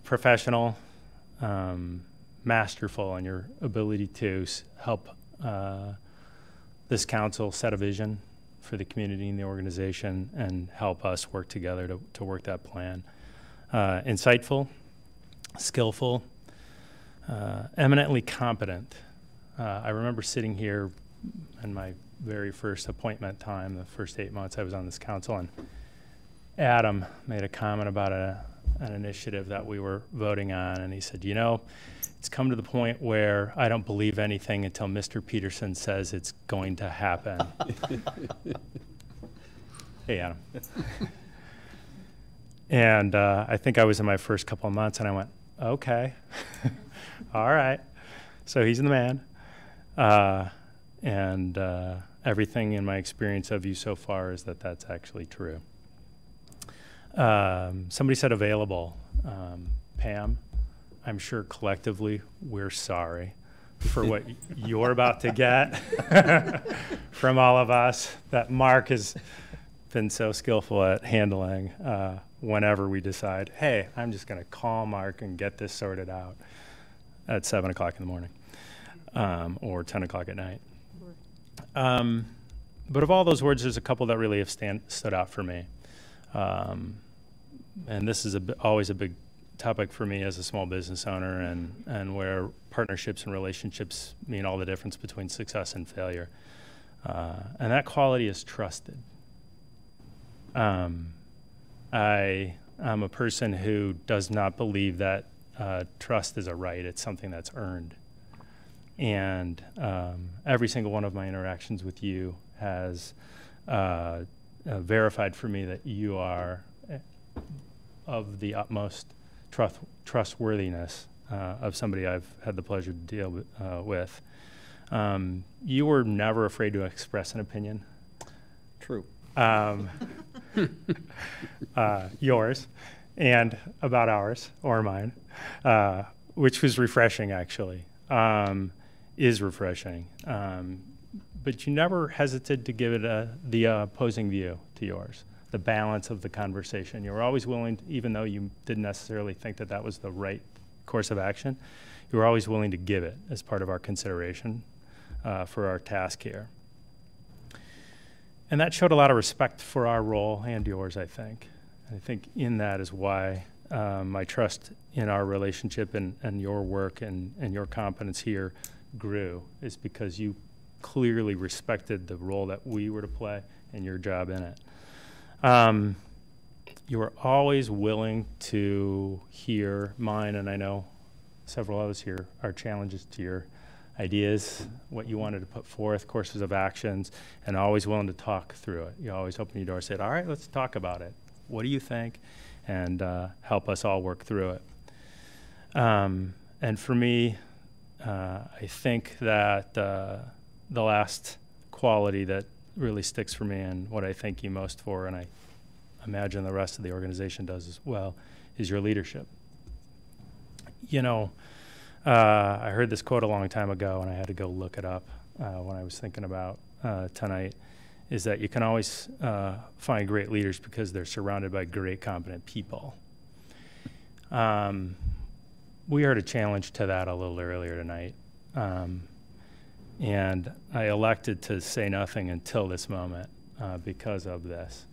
professional, masterful in your ability to help this council set a vision for the community and the organization and help us work together to work that plan. Insightful, skillful, eminently competent. I remember sitting here in my very first appointment time, the first 8 months I was on this council, and Adam made a comment about an initiative that we were voting on, and he said, you know, it's come to the point where I don't believe anything until Mr. Peterson says it's going to happen. Hey, Adam. And I think I was in my first couple of months, and I went, okay, all right. So he's the man. And everything in my experience of you so far is that that's actually true. Somebody said available. Pam, I'm sure collectively we're sorry for what you're about to get from all of us that Mark has been so skillful at handling whenever we decide, hey, I'm just going to call Mark and get this sorted out at 7 o'clock in the morning or 10 o'clock at night. But of all those words, there's a couple that really have stood out for me. And this is always a big topic for me as a small business owner, and where partnerships and relationships mean all the difference between success and failure. And that quality is trusted. I am a person who does not believe that trust is a right. It's something that's earned. And every single one of my interactions with you has verified for me that you are of the utmost trustworthiness of somebody I've had the pleasure to deal with. You were never afraid to express an opinion. True. Yours, and about ours, or mine, which was refreshing, actually, is refreshing. But you never hesitated to give it the opposing view to yours, the balance of the conversation. You were always willing, even though you didn't necessarily think that that was the right course of action, you were always willing to give it as part of our consideration for our task here. And that showed a lot of respect for our role and yours, I think. I think in that is why my trust in our relationship and your work and your competence here grew, is because you clearly respected the role that we were to play and your job in it. You were always willing to hear mine, and I know several others here, our challenges to your ideas, what you wanted to put forth, courses of actions, and always willing to talk through it. You always open your door and said, all right, let's talk about it. What do you think? And help us all work through it. And for me, I think that the last quality that really sticks for me, and what I thank you most for, and I imagine the rest of the organization does as well, is your leadership. You know, I heard this quote a long time ago, and I had to go look it up when I was thinking about tonight, is that you can always find great leaders because they're surrounded by great, competent people. We heard a challenge to that a little earlier tonight, and I elected to say nothing until this moment because of this.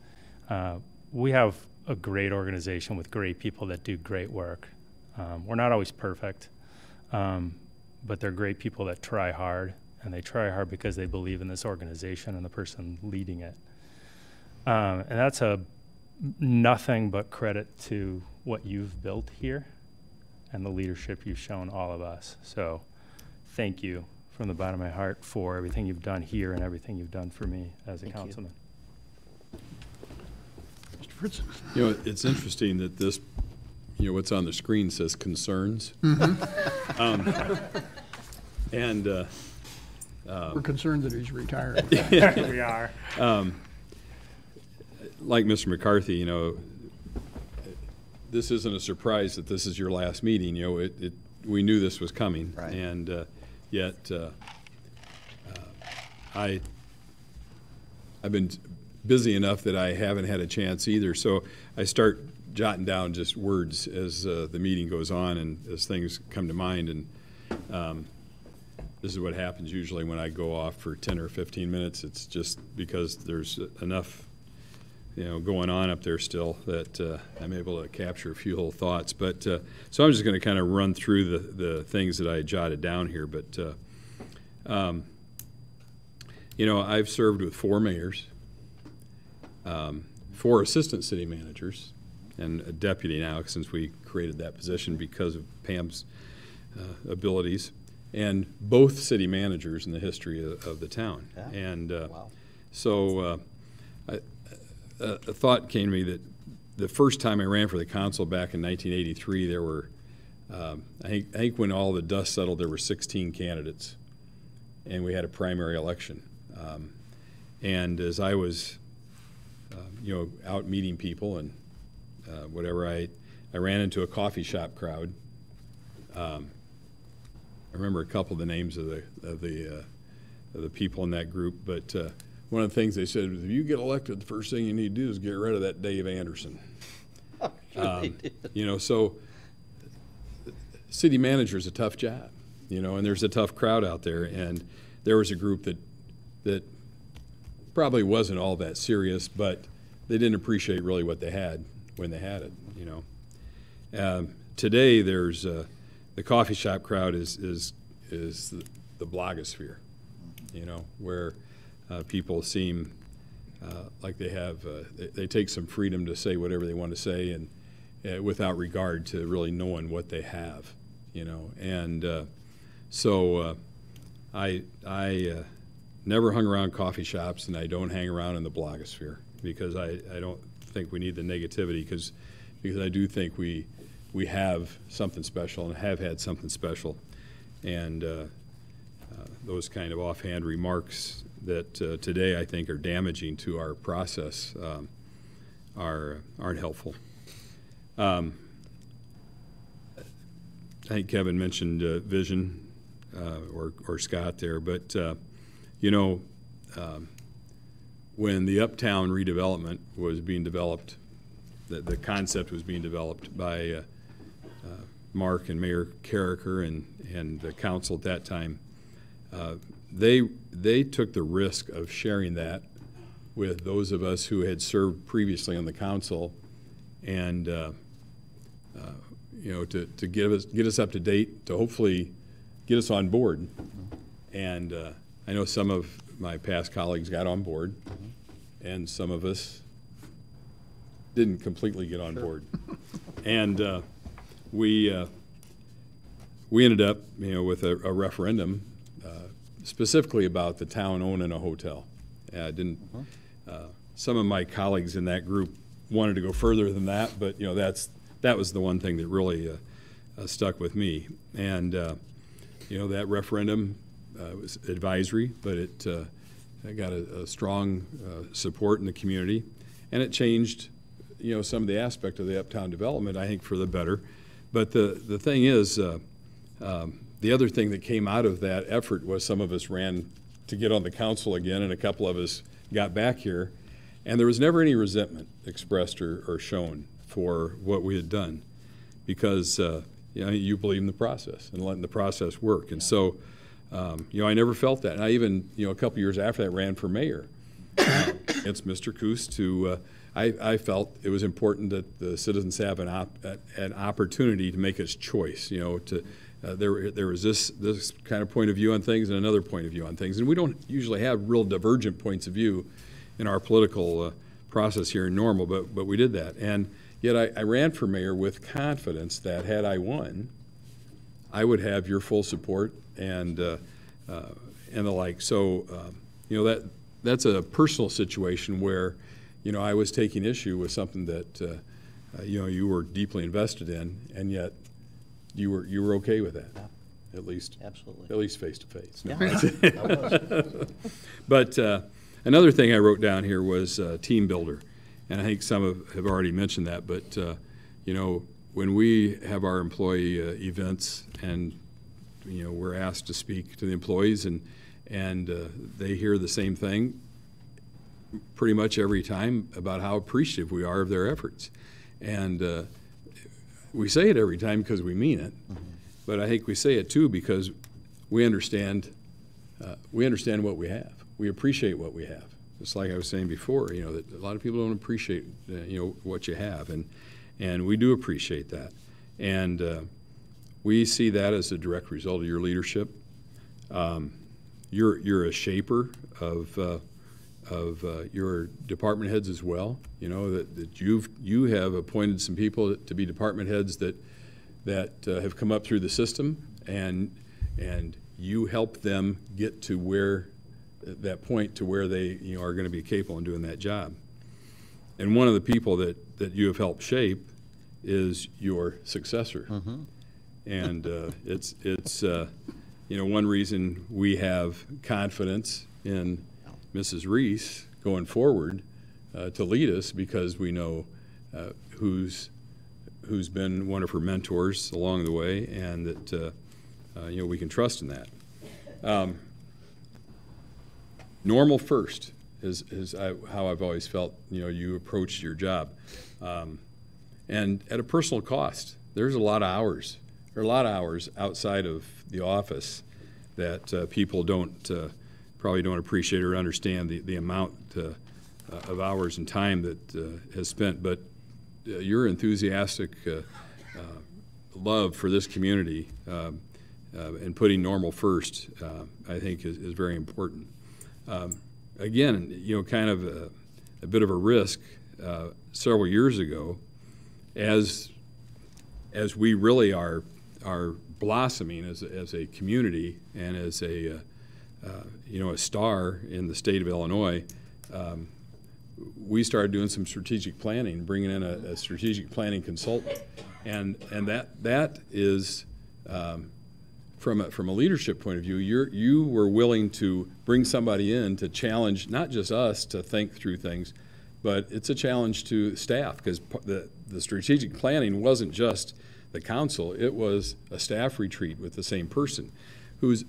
We have a great organization with great people that do great work. We're not always perfect. But they're great people that try hard, and they try hard because they believe in this organization and the person leading it. And that's nothing but credit to what you've built here and the leadership you've shown all of us. So thank you from the bottom of my heart for everything you've done here and everything you've done for me as a councilman. Mr. Fritzen. You know, it's interesting that this, you know, what's on the screen says concerns. And We're concerned that he's retiring. We are. Like Mr. McCarthy, you know, this isn't a surprise that this is your last meeting. You know, we knew this was coming, right. And yet I've been busy enough that I haven't had a chance either. So I start jotting down just words as the meeting goes on and as things come to mind. And this is what happens usually when I go off for 10 or 15 minutes. It's just because there's enough, you know, going on up there still that I'm able to capture a few little thoughts. But so I'm just going to kind of run through the things that I jotted down here. But you know, I've served with 4 mayors, 4 assistant city managers, and a deputy now since we created that position because of Pam's abilities, and both city managers in the history of the town. Yeah. And Wow. so a thought came to me that the first time I ran for the council back in 1983, there were, I think when all the dust settled, there were 16 candidates, and we had a primary election. And as I was, out meeting people and whatever, I ran into a coffee shop crowd. I remember a couple of the names of the people in that group, but one of the things they said was, if you get elected, the first thing you need to do is get rid of that Dave Anderson. So city manager is a tough job, and there's a tough crowd out there, and there was a group that probably wasn't all that serious, but they didn't appreciate really what they had when they had it, Today, there's the coffee shop crowd is the blogosphere, where people seem like they have, they take some freedom to say whatever they want to say, and without regard to really knowing what they have, And so I never hung around coffee shops, and I don't hang around in the blogosphere because I don't think we need the negativity because I do think we have something special and have had something special, and those kind of offhand remarks that today I think are damaging to our process aren't helpful. I think Kevin mentioned vision or Scott there, but when the Uptown redevelopment was being developed, the concept was being developed by Mark and Mayor Carricker and the council at that time, they took the risk of sharing that with those of us who had served previously on the council, and to get us up to date, to hopefully get us on board. And I know some of my past colleagues got on board, and some of us didn't completely get on board. And we ended up, with a referendum specifically about the town owning a hotel. Some of my colleagues in that group wanted to go further than that, but that was the one thing that really stuck with me. And that referendum was advisory, but it got a strong support in the community, and it changed some of the aspect of the Uptown development, I think, for the better. But the thing is, the other thing that came out of that effort was some of us ran to get on the council again, and a couple of us got back here, and there was never any resentment expressed or shown for what we had done, because you believe in the process and letting the process work. And so I never felt that. And I even, a couple years after that, ran for mayor against Mr. Coos to, I felt it was important that the citizens have an opportunity to make its choice, there was this kind of point of view on things and another point of view on things. And we don't usually have real divergent points of view in our political process here in Normal, but we did that. And yet I ran for mayor with confidence that had I won, I would have your full support and the like. So, that's a personal situation where, I was taking issue with something that, you were deeply invested in, and yet you were okay with that, at least. Absolutely. At least face to face. No. Yeah. But another thing I wrote down here was team builder, and I think some have already mentioned that. But when we have our employee events, and we're asked to speak to the employees, and they hear the same thing pretty much every time about how appreciative we are of their efforts, and we say it every time because we mean it, but I think we say it too because we understand what we have. We appreciate what we have. Just like I was saying before, that a lot of people don't appreciate what you have, and we do appreciate that, and we see that as a direct result of your leadership. You're a shaper of your department heads as well. You know, that you have appointed some people to be department heads that have come up through the system, and you help them get to where that point to where they are going to be capable in doing that job. And one of the people that you have helped shape is your successor. And it's one reason we have confidence in Mrs. Reese going forward to lead us, because we know who's been one of her mentors along the way, and that we can trust in that. Normal first is how I've always felt you approach your job, and at a personal cost. There's a lot of hours. There are a lot of hours outside of the office that people probably don't appreciate or understand the amount of hours and time that has spent. But your enthusiastic love for this community and putting Normal first, I think, is very important. Again, kind of a bit of a risk several years ago, as we really are blossoming as a community and as a star in the state of Illinois. We started doing some strategic planning, bringing in a strategic planning consultant, and that is from a leadership point of view. You were willing to bring somebody in to challenge not just us to think through things, but it's a challenge to staff, because the strategic planning wasn't just the council; it was a staff retreat with the same person, who's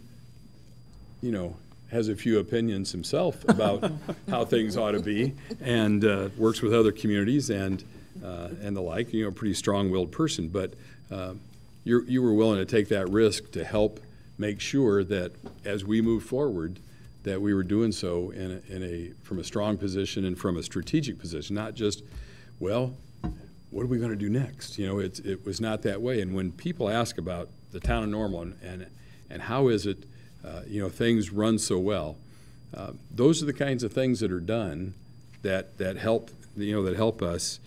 has a few opinions himself about how things ought to be, and works with other communities and the like. Pretty strong-willed person, but you were willing to take that risk to help make sure that as we move forward, that we were doing so from a strong position and from a strategic position, not just, well, what are we going to do next? It was not that way. And when people ask about the town of Normal and how is it, things run so well, those are the kinds of things that are done that help us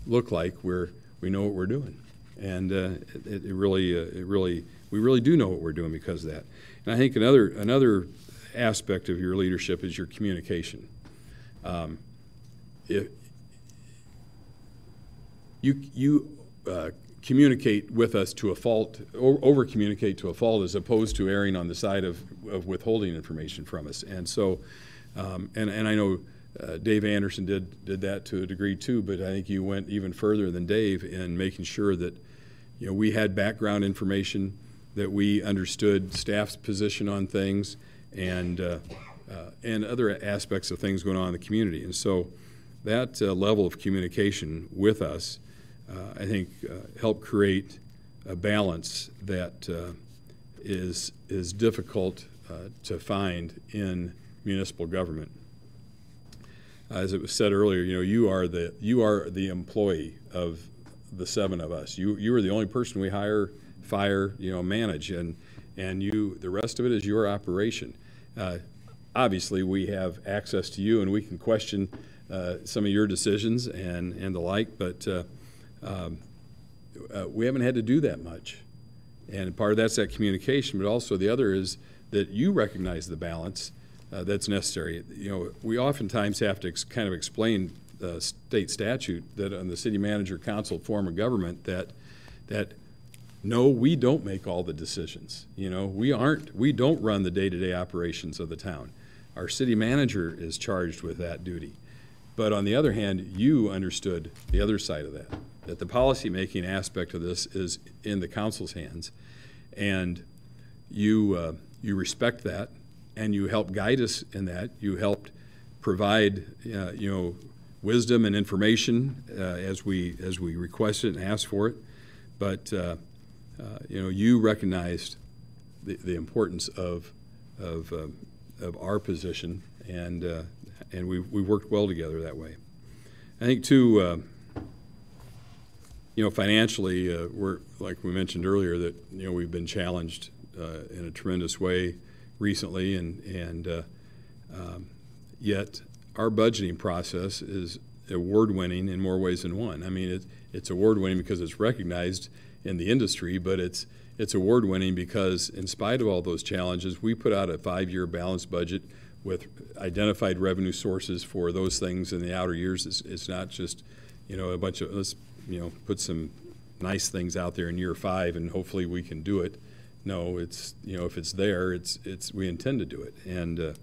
look like we know what we're doing, and we really do know what we're doing because of that. And I think another aspect of your leadership is your communication. If you communicate with us to a fault, over communicate to a fault, as opposed to erring on the side of withholding information from us. And so, and I know Dave Anderson did that to a degree too, but I think you went even further than Dave in making sure that we had background information, that we understood staff's position on things, and other aspects of things going on in the community. And so that level of communication with us, I think, helped create a balance that is difficult to find in municipal government. As it was said earlier, you are the employee of the seven of us. You are the only person we hire, fire, manage, and the rest of it is your operation. Obviously, we have access to you, and we can question some of your decisions and the like, but we haven't had to do that much. And part of that's that communication, but also the other is that you recognize the balance that's necessary. We oftentimes have to kind of explain state statute that on the city manager council form of government that no, we don't make all the decisions. We don't run the day-to-day operations of the town. Our city manager is charged with that duty. But on the other hand, you understood the other side of that the policy-making aspect of this is in the council's hands, and you respect that, and you help guide us in that. You helped provide, wisdom and information as we requested and asked for it. But you recognized the importance of our position, and we worked well together that way. I think too, financially, we're, like we mentioned earlier, that we've been challenged in a tremendous way recently, and yet our budgeting process is award-winning in more ways than one. I mean, it's award-winning because it's recognized in the industry, but it's award-winning because in spite of all those challenges, we put out a 5-year balanced budget with identified revenue sources for those things in the outer years. It's not just, a bunch of, let's, put some nice things out there in year 5 and hopefully we can do it. No, it's, if it's there, we intend to do it. And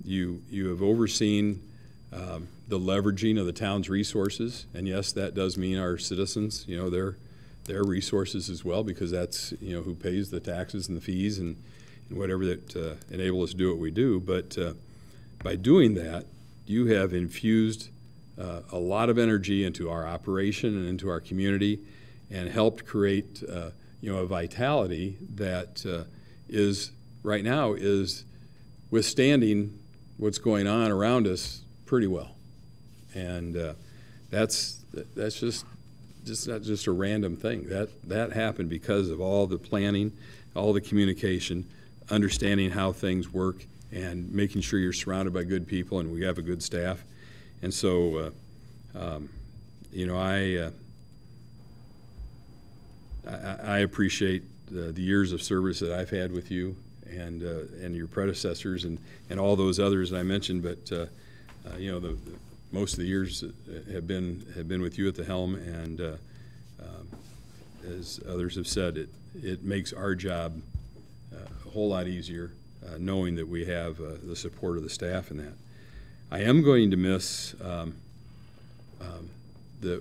you have overseen the leveraging of the town's resources, and yes, that does mean our citizens, their resources as well, because that's who pays the taxes and the fees and whatever that enable us to do what we do. But by doing that, you have infused a lot of energy into our operation and into our community, and helped create a vitality that is right now is withstanding what's going on around us pretty well. And that's just not just a random thing. That happened because of all the planning, all the communication, understanding how things work, and making sure you're surrounded by good people and we have a good staff. And so, I appreciate the years of service that I've had with you and your predecessors and all those others that I mentioned. But most of the years have been with you at the helm, and as others have said, it makes our job a whole lot easier knowing that we have the support of the staff in that. I am going to miss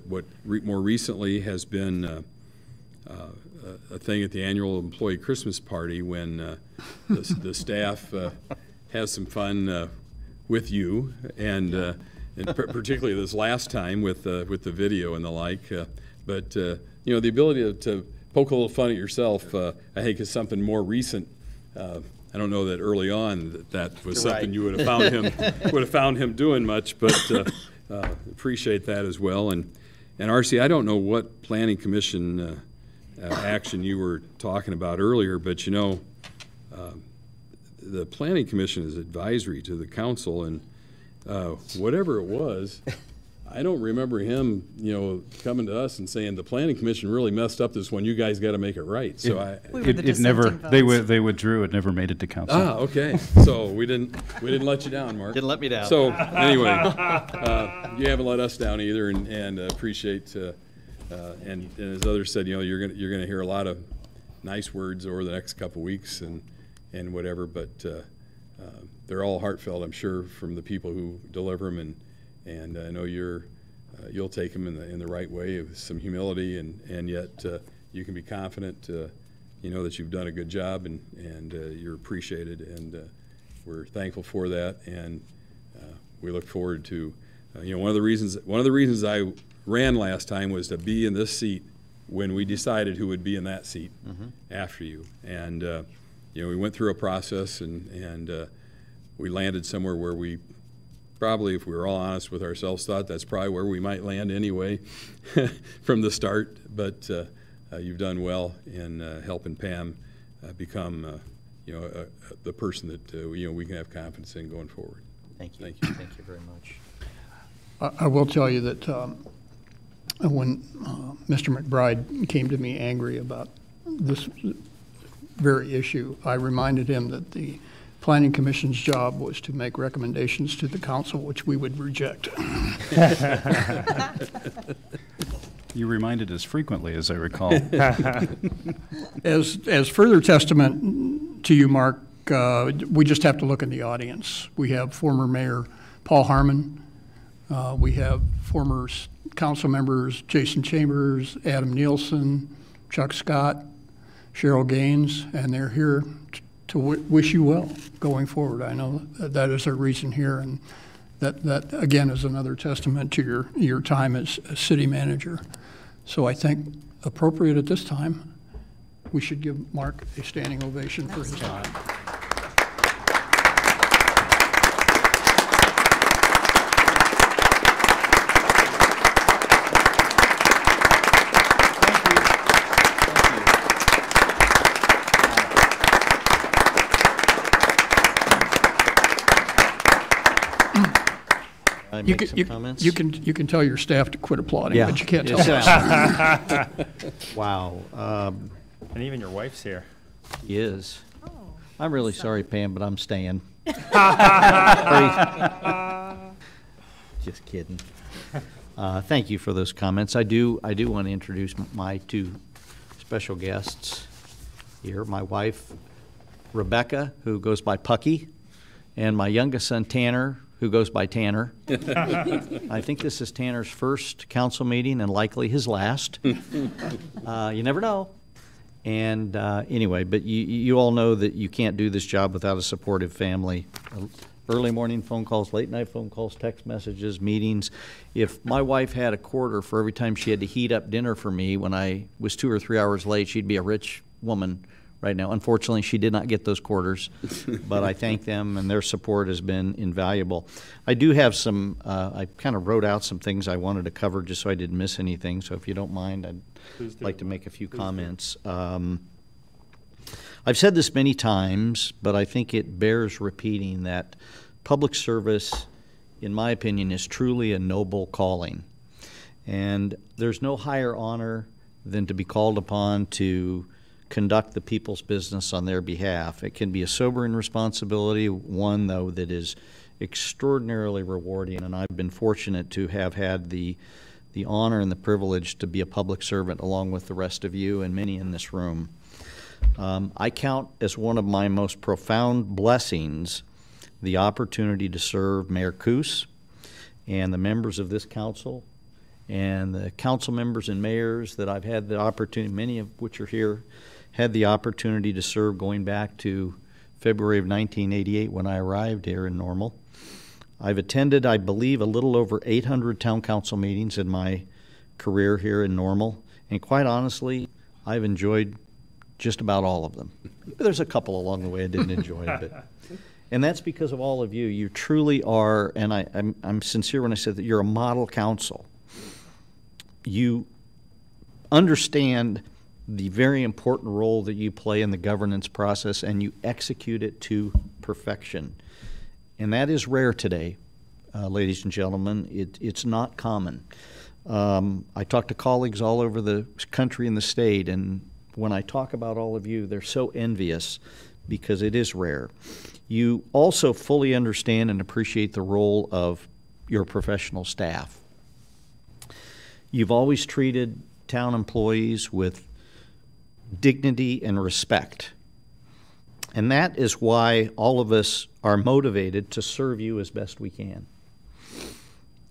what more recently has been a thing at the annual employee Christmas party when the staff has some fun with you, and particularly this last time with the video and the like. But the ability to poke a little fun at yourself, I think, is something more recent. I don't know that early on that was something you would have found him doing much, but appreciate that as well. And RC, I don't know what planning commission action you were talking about earlier, but the planning commission is advisory to the council, and whatever it was, I don't remember him, coming to us and saying the planning commission really messed up this one. You guys got to make it right. So it never. They withdrew. It never made it to council. Ah, okay. So we didn't let you down, Mark. Didn't let me down. So anyway, you haven't let us down either, and appreciate. And as others said, you're gonna hear a lot of nice words over the next couple weeks and whatever, but they're all heartfelt, I'm sure, from the people who deliver them, and I know you'll take them in the right way with some humility, and yet you can be confident, that you've done a good job, and you're appreciated, and we're thankful for that, and we look forward to, one of the reasons I ran last time was to be in this seat when we decided who would be in that seat after you, and we went through a process, and we landed somewhere where we probably, if we were all honest with ourselves, thought that's probably where we might land anyway from the start. But you've done well in helping Pam become, the person that we can have confidence in going forward. Thank you. Thank you. Thank you very much. I will tell you that when Mr. McBride came to me angry about this very issue, I reminded him that the Planning Commission's job was to make recommendations to the council, which we would reject. You reminded us frequently, as I recall. As further testament to you, Mark, we just have to look in the audience. We have former Mayor Paul Harmon. We have former council members Jason Chambers, Adam Nielsen, Chuck Scott, Cheryl Gaines, and they're here to wish you well going forward. I know that is their reason here, and that again is another testament to your time as a city manager. So I think appropriate at this time, we should give Mark a standing ovation for his time. I You make some can, comments? you can tell your staff to quit applauding, Yeah. but you can't tell Yes, us. Wow. And even your wife's here. He is. I'm really sorry, Pam, but I'm staying. Just kidding. Thank you for those comments. I do want to introduce my two special guests here. My wife, Rebecca, who goes by Pucky, and my youngest son, Tanner, who goes by Tanner. I think this is Tanner's first council meeting and likely his last. You never know. And anyway, but you all know that you can't do this job without a supportive family. Early morning phone calls, late night phone calls, text messages, meetings. If my wife had a quarter for every time she had to heat up dinner for me when I was 2 or 3 hours late, she'd be a rich woman right now. Unfortunately, she did not get those quarters, but I thank them, and their support has been invaluable. I do have some, I kind of wrote out some things I wanted to cover just so I didn't miss anything, so if you don't mind, I'd like to make a few comments. I've said this many times, but I think it bears repeating that public service, in my opinion, is truly a noble calling. And there's no higher honor than to be called upon to conduct the people's business on their behalf. It can be a sobering responsibility, one, though, that is extraordinarily rewarding, and I've been fortunate to have had the honor and the privilege to be a public servant along with the rest of you and many in this room. I count as one of my most profound blessings the opportunity to serve Mayor Coos and the members of this council and the council members and mayors that I've had the opportunity, many of which are here, had the opportunity to serve going back to February of 1988 when I arrived here in Normal. I've attended, I believe, a little over 800 town council meetings in my career here in Normal, and quite honestly, I've enjoyed just about all of them. There's a couple along the way I didn't enjoy, and that's because of all of you. You truly are, and I'm sincere when I said that you're a model council. You understand the very important role that you play in the governance process, and you execute it to perfection. And that is rare today, ladies and gentlemen. It's not common. I talk to colleagues all over the country and the state, and when I talk about all of you, they're so envious because it is rare. You also fully understand and appreciate the role of your professional staff. You've always treated town employees with dignity and respect. And that is why all of us are motivated to serve you as best we can.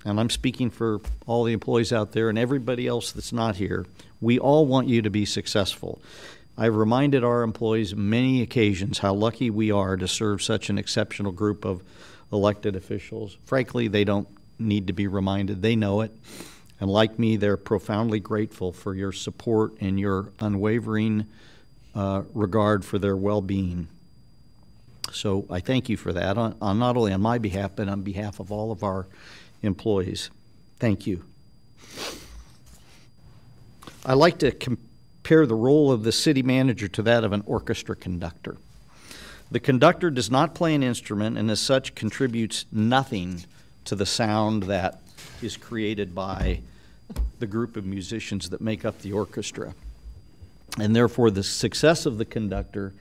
And I'm speaking for all the employees out there and everybody else that's not here. We all want you to be successful. I've reminded our employees on many occasions how lucky we are to serve such an exceptional group of elected officials. Frankly, they don't need to be reminded. They know it. And like me, they're profoundly grateful for your support and your unwavering regard for their well-being. So I thank you for that, on not only on my behalf, but on behalf of all of our employees. Thank you. I like to compare the role of the city manager to that of an orchestra conductor. The conductor does not play an instrument and as such contributes nothing to the sound that is created by the group of musicians that make up the orchestra. And therefore the success of the conductor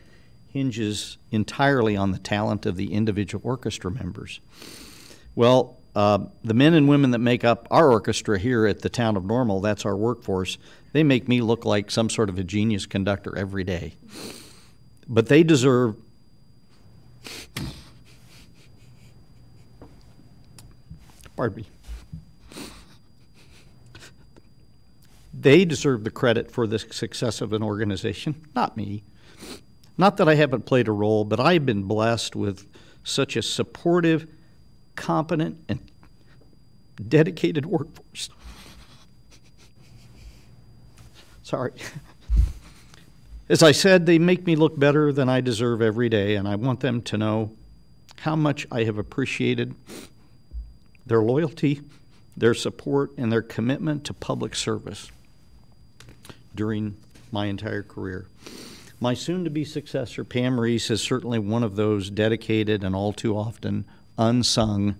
hinges entirely on the talent of the individual orchestra members. Well, the men and women that make up our orchestra here at the town of Normal, that's our workforce, they make me look like some sort of a genius conductor every day. But they deserve pardon me. They deserve the credit for the success of an organization, not me. Not that I haven't played a role, but I've been blessed with such a supportive, competent, and dedicated workforce. Sorry. As I said, they make me look better than I deserve every day, and I want them to know how much I have appreciated their loyalty, their support, and their commitment to public service during my entire career. My soon-to-be successor, Pam Reese, is certainly one of those dedicated and all too often unsung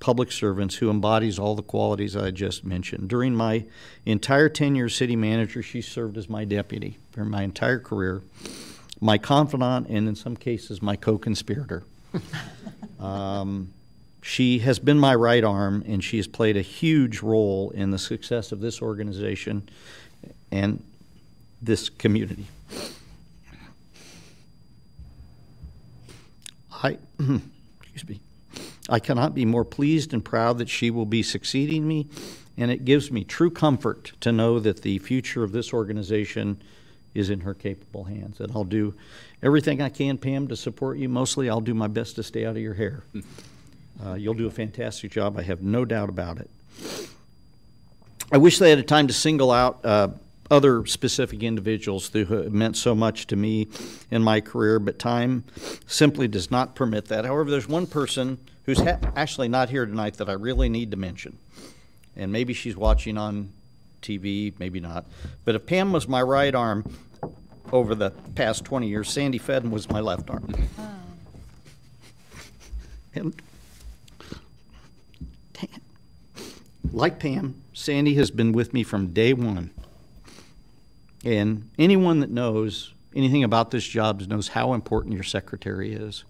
public servants who embodies all the qualities I just mentioned. During my entire tenure as city manager, she served as my deputy for my entire career, my confidant, and in some cases, my co-conspirator. She has been my right arm, and she has played a huge role in the success of this organization and this community. Excuse me. I cannot be more pleased and proud that she will be succeeding me, and it gives me true comfort to know that the future of this organization is in her capable hands. And I'll do everything I can, Pam, to support you. Mostly, I'll do my best to stay out of your hair. You'll do a fantastic job. I have no doubt about it. I wish they had a time to single out other specific individuals who have meant so much to me in my career, but time simply does not permit that. However, there's one person who's actually not here tonight that I really need to mention. And maybe she's watching on TV, maybe not. But if Pam was my right arm over the past 20 years, Sandy Fedden was my left arm. Oh. And like Pam, Sandy has been with me from day one. And anyone that knows anything about this job knows how important your secretary is.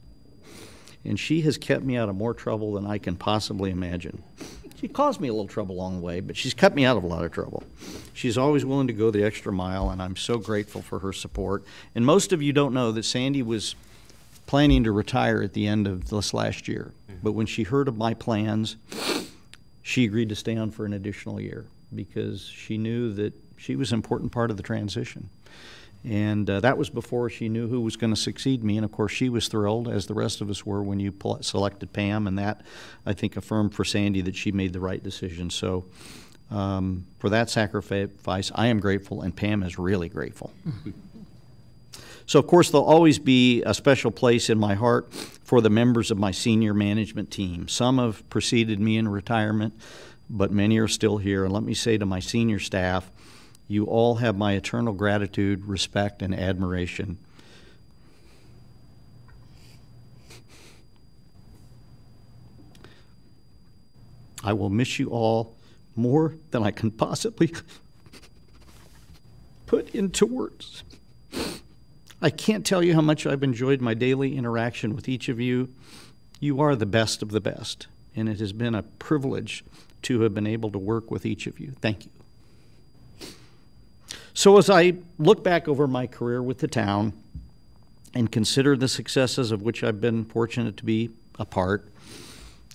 And she has kept me out of more trouble than I can possibly imagine. She caused me a little trouble along the way, but she's kept me out of a lot of trouble. She's always willing to go the extra mile, and I'm so grateful for her support. And most of you don't know that Sandy was planning to retire at the end of this last year. But when she heard of my plans, she agreed to stay on for an additional year because she knew that she was an important part of the transition. And that was before she knew who was going to succeed me. And, of course, she was thrilled, as the rest of us were, when you selected Pam. And that, I think, affirmed for Sandy that she made the right decision. So for that sacrifice, I am grateful, and Pam is really grateful. So, of course, there'll always be a special place in my heart for the members of my senior management team. Some have preceded me in retirement, but many are still here. And let me say to my senior staff, you all have my eternal gratitude, respect, and admiration. I will miss you all more than I can possibly put into words. I can't tell you how much I've enjoyed my daily interaction with each of you. You are the best of the best, and it has been a privilege to have been able to work with each of you. Thank you. So as I look back over my career with the town and consider the successes of which I've been fortunate to be a part,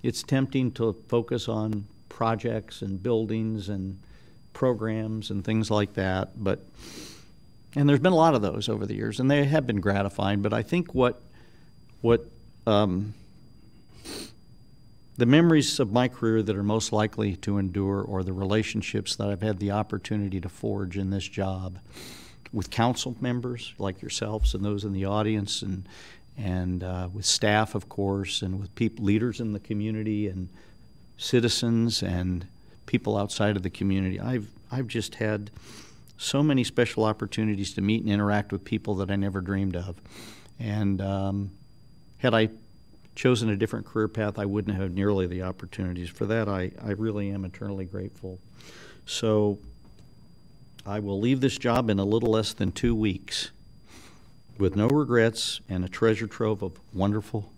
it's tempting to focus on projects and buildings and programs and things like that. And there's been a lot of those over the years, and they have been gratifying. But I think what the memories of my career that are most likely to endure are the relationships that I've had the opportunity to forge in this job with council members like yourselves and those in the audience, and with staff, of course, and with leaders in the community and citizens and people outside of the community. I've just had so many special opportunities to meet and interact with people that I never dreamed of. And had I chosen a different career path, I wouldn't have nearly the opportunities. For that, I really am eternally grateful. So I will leave this job in a little less than 2 weeks with no regrets and a treasure trove of wonderful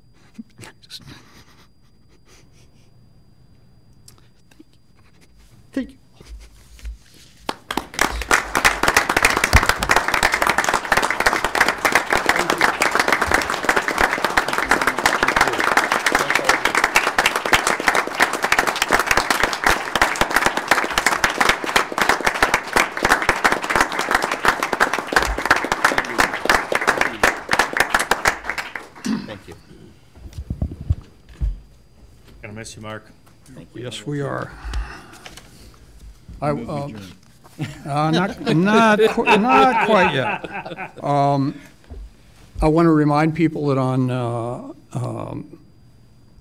Thank you. Gonna miss you, Mark. Yes, we are. Not quite yet. I want to remind people that on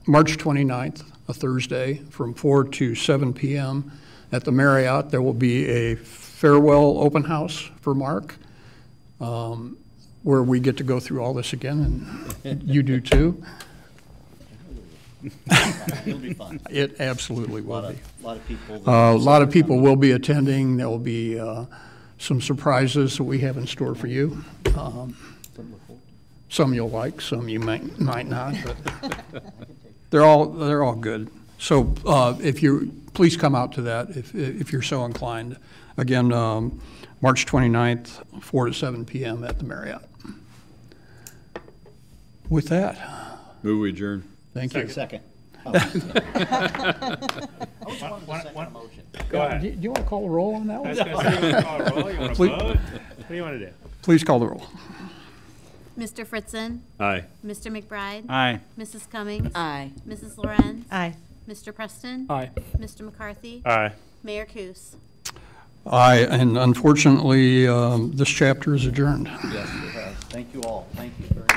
March 29th, a Thursday, from 4 to 7 p.m. at the Marriott, there will be a farewell open house for Mark, where we get to go through all this again, and you do too. It'll be fun. It absolutely A will lot be. of people. A lot of people will be attending. There will be some surprises that we have in store for you. Some you'll like, some you might not, but they're all good. So please come out to that if you're so inclined. Again, March 29th, 4 to 7 p.m. at the Marriott. With that, Move adjourn. thank you. Second. Go ahead. Do you want to call the roll on that I one? was gonna say, you wanna call a roll? You wanna Please- vote? What do you want to do? Please call the roll. Mr. Fritzen? Aye. Mr. McBride? Aye. Mrs. Cummings? Aye. Mrs. Lorenz? Aye. Mr. Preston? Aye. Mr. McCarthy? Aye. Mayor Kus? Aye, and unfortunately, this chapter is adjourned. Yes, it has. Thank you all. Thank you very much.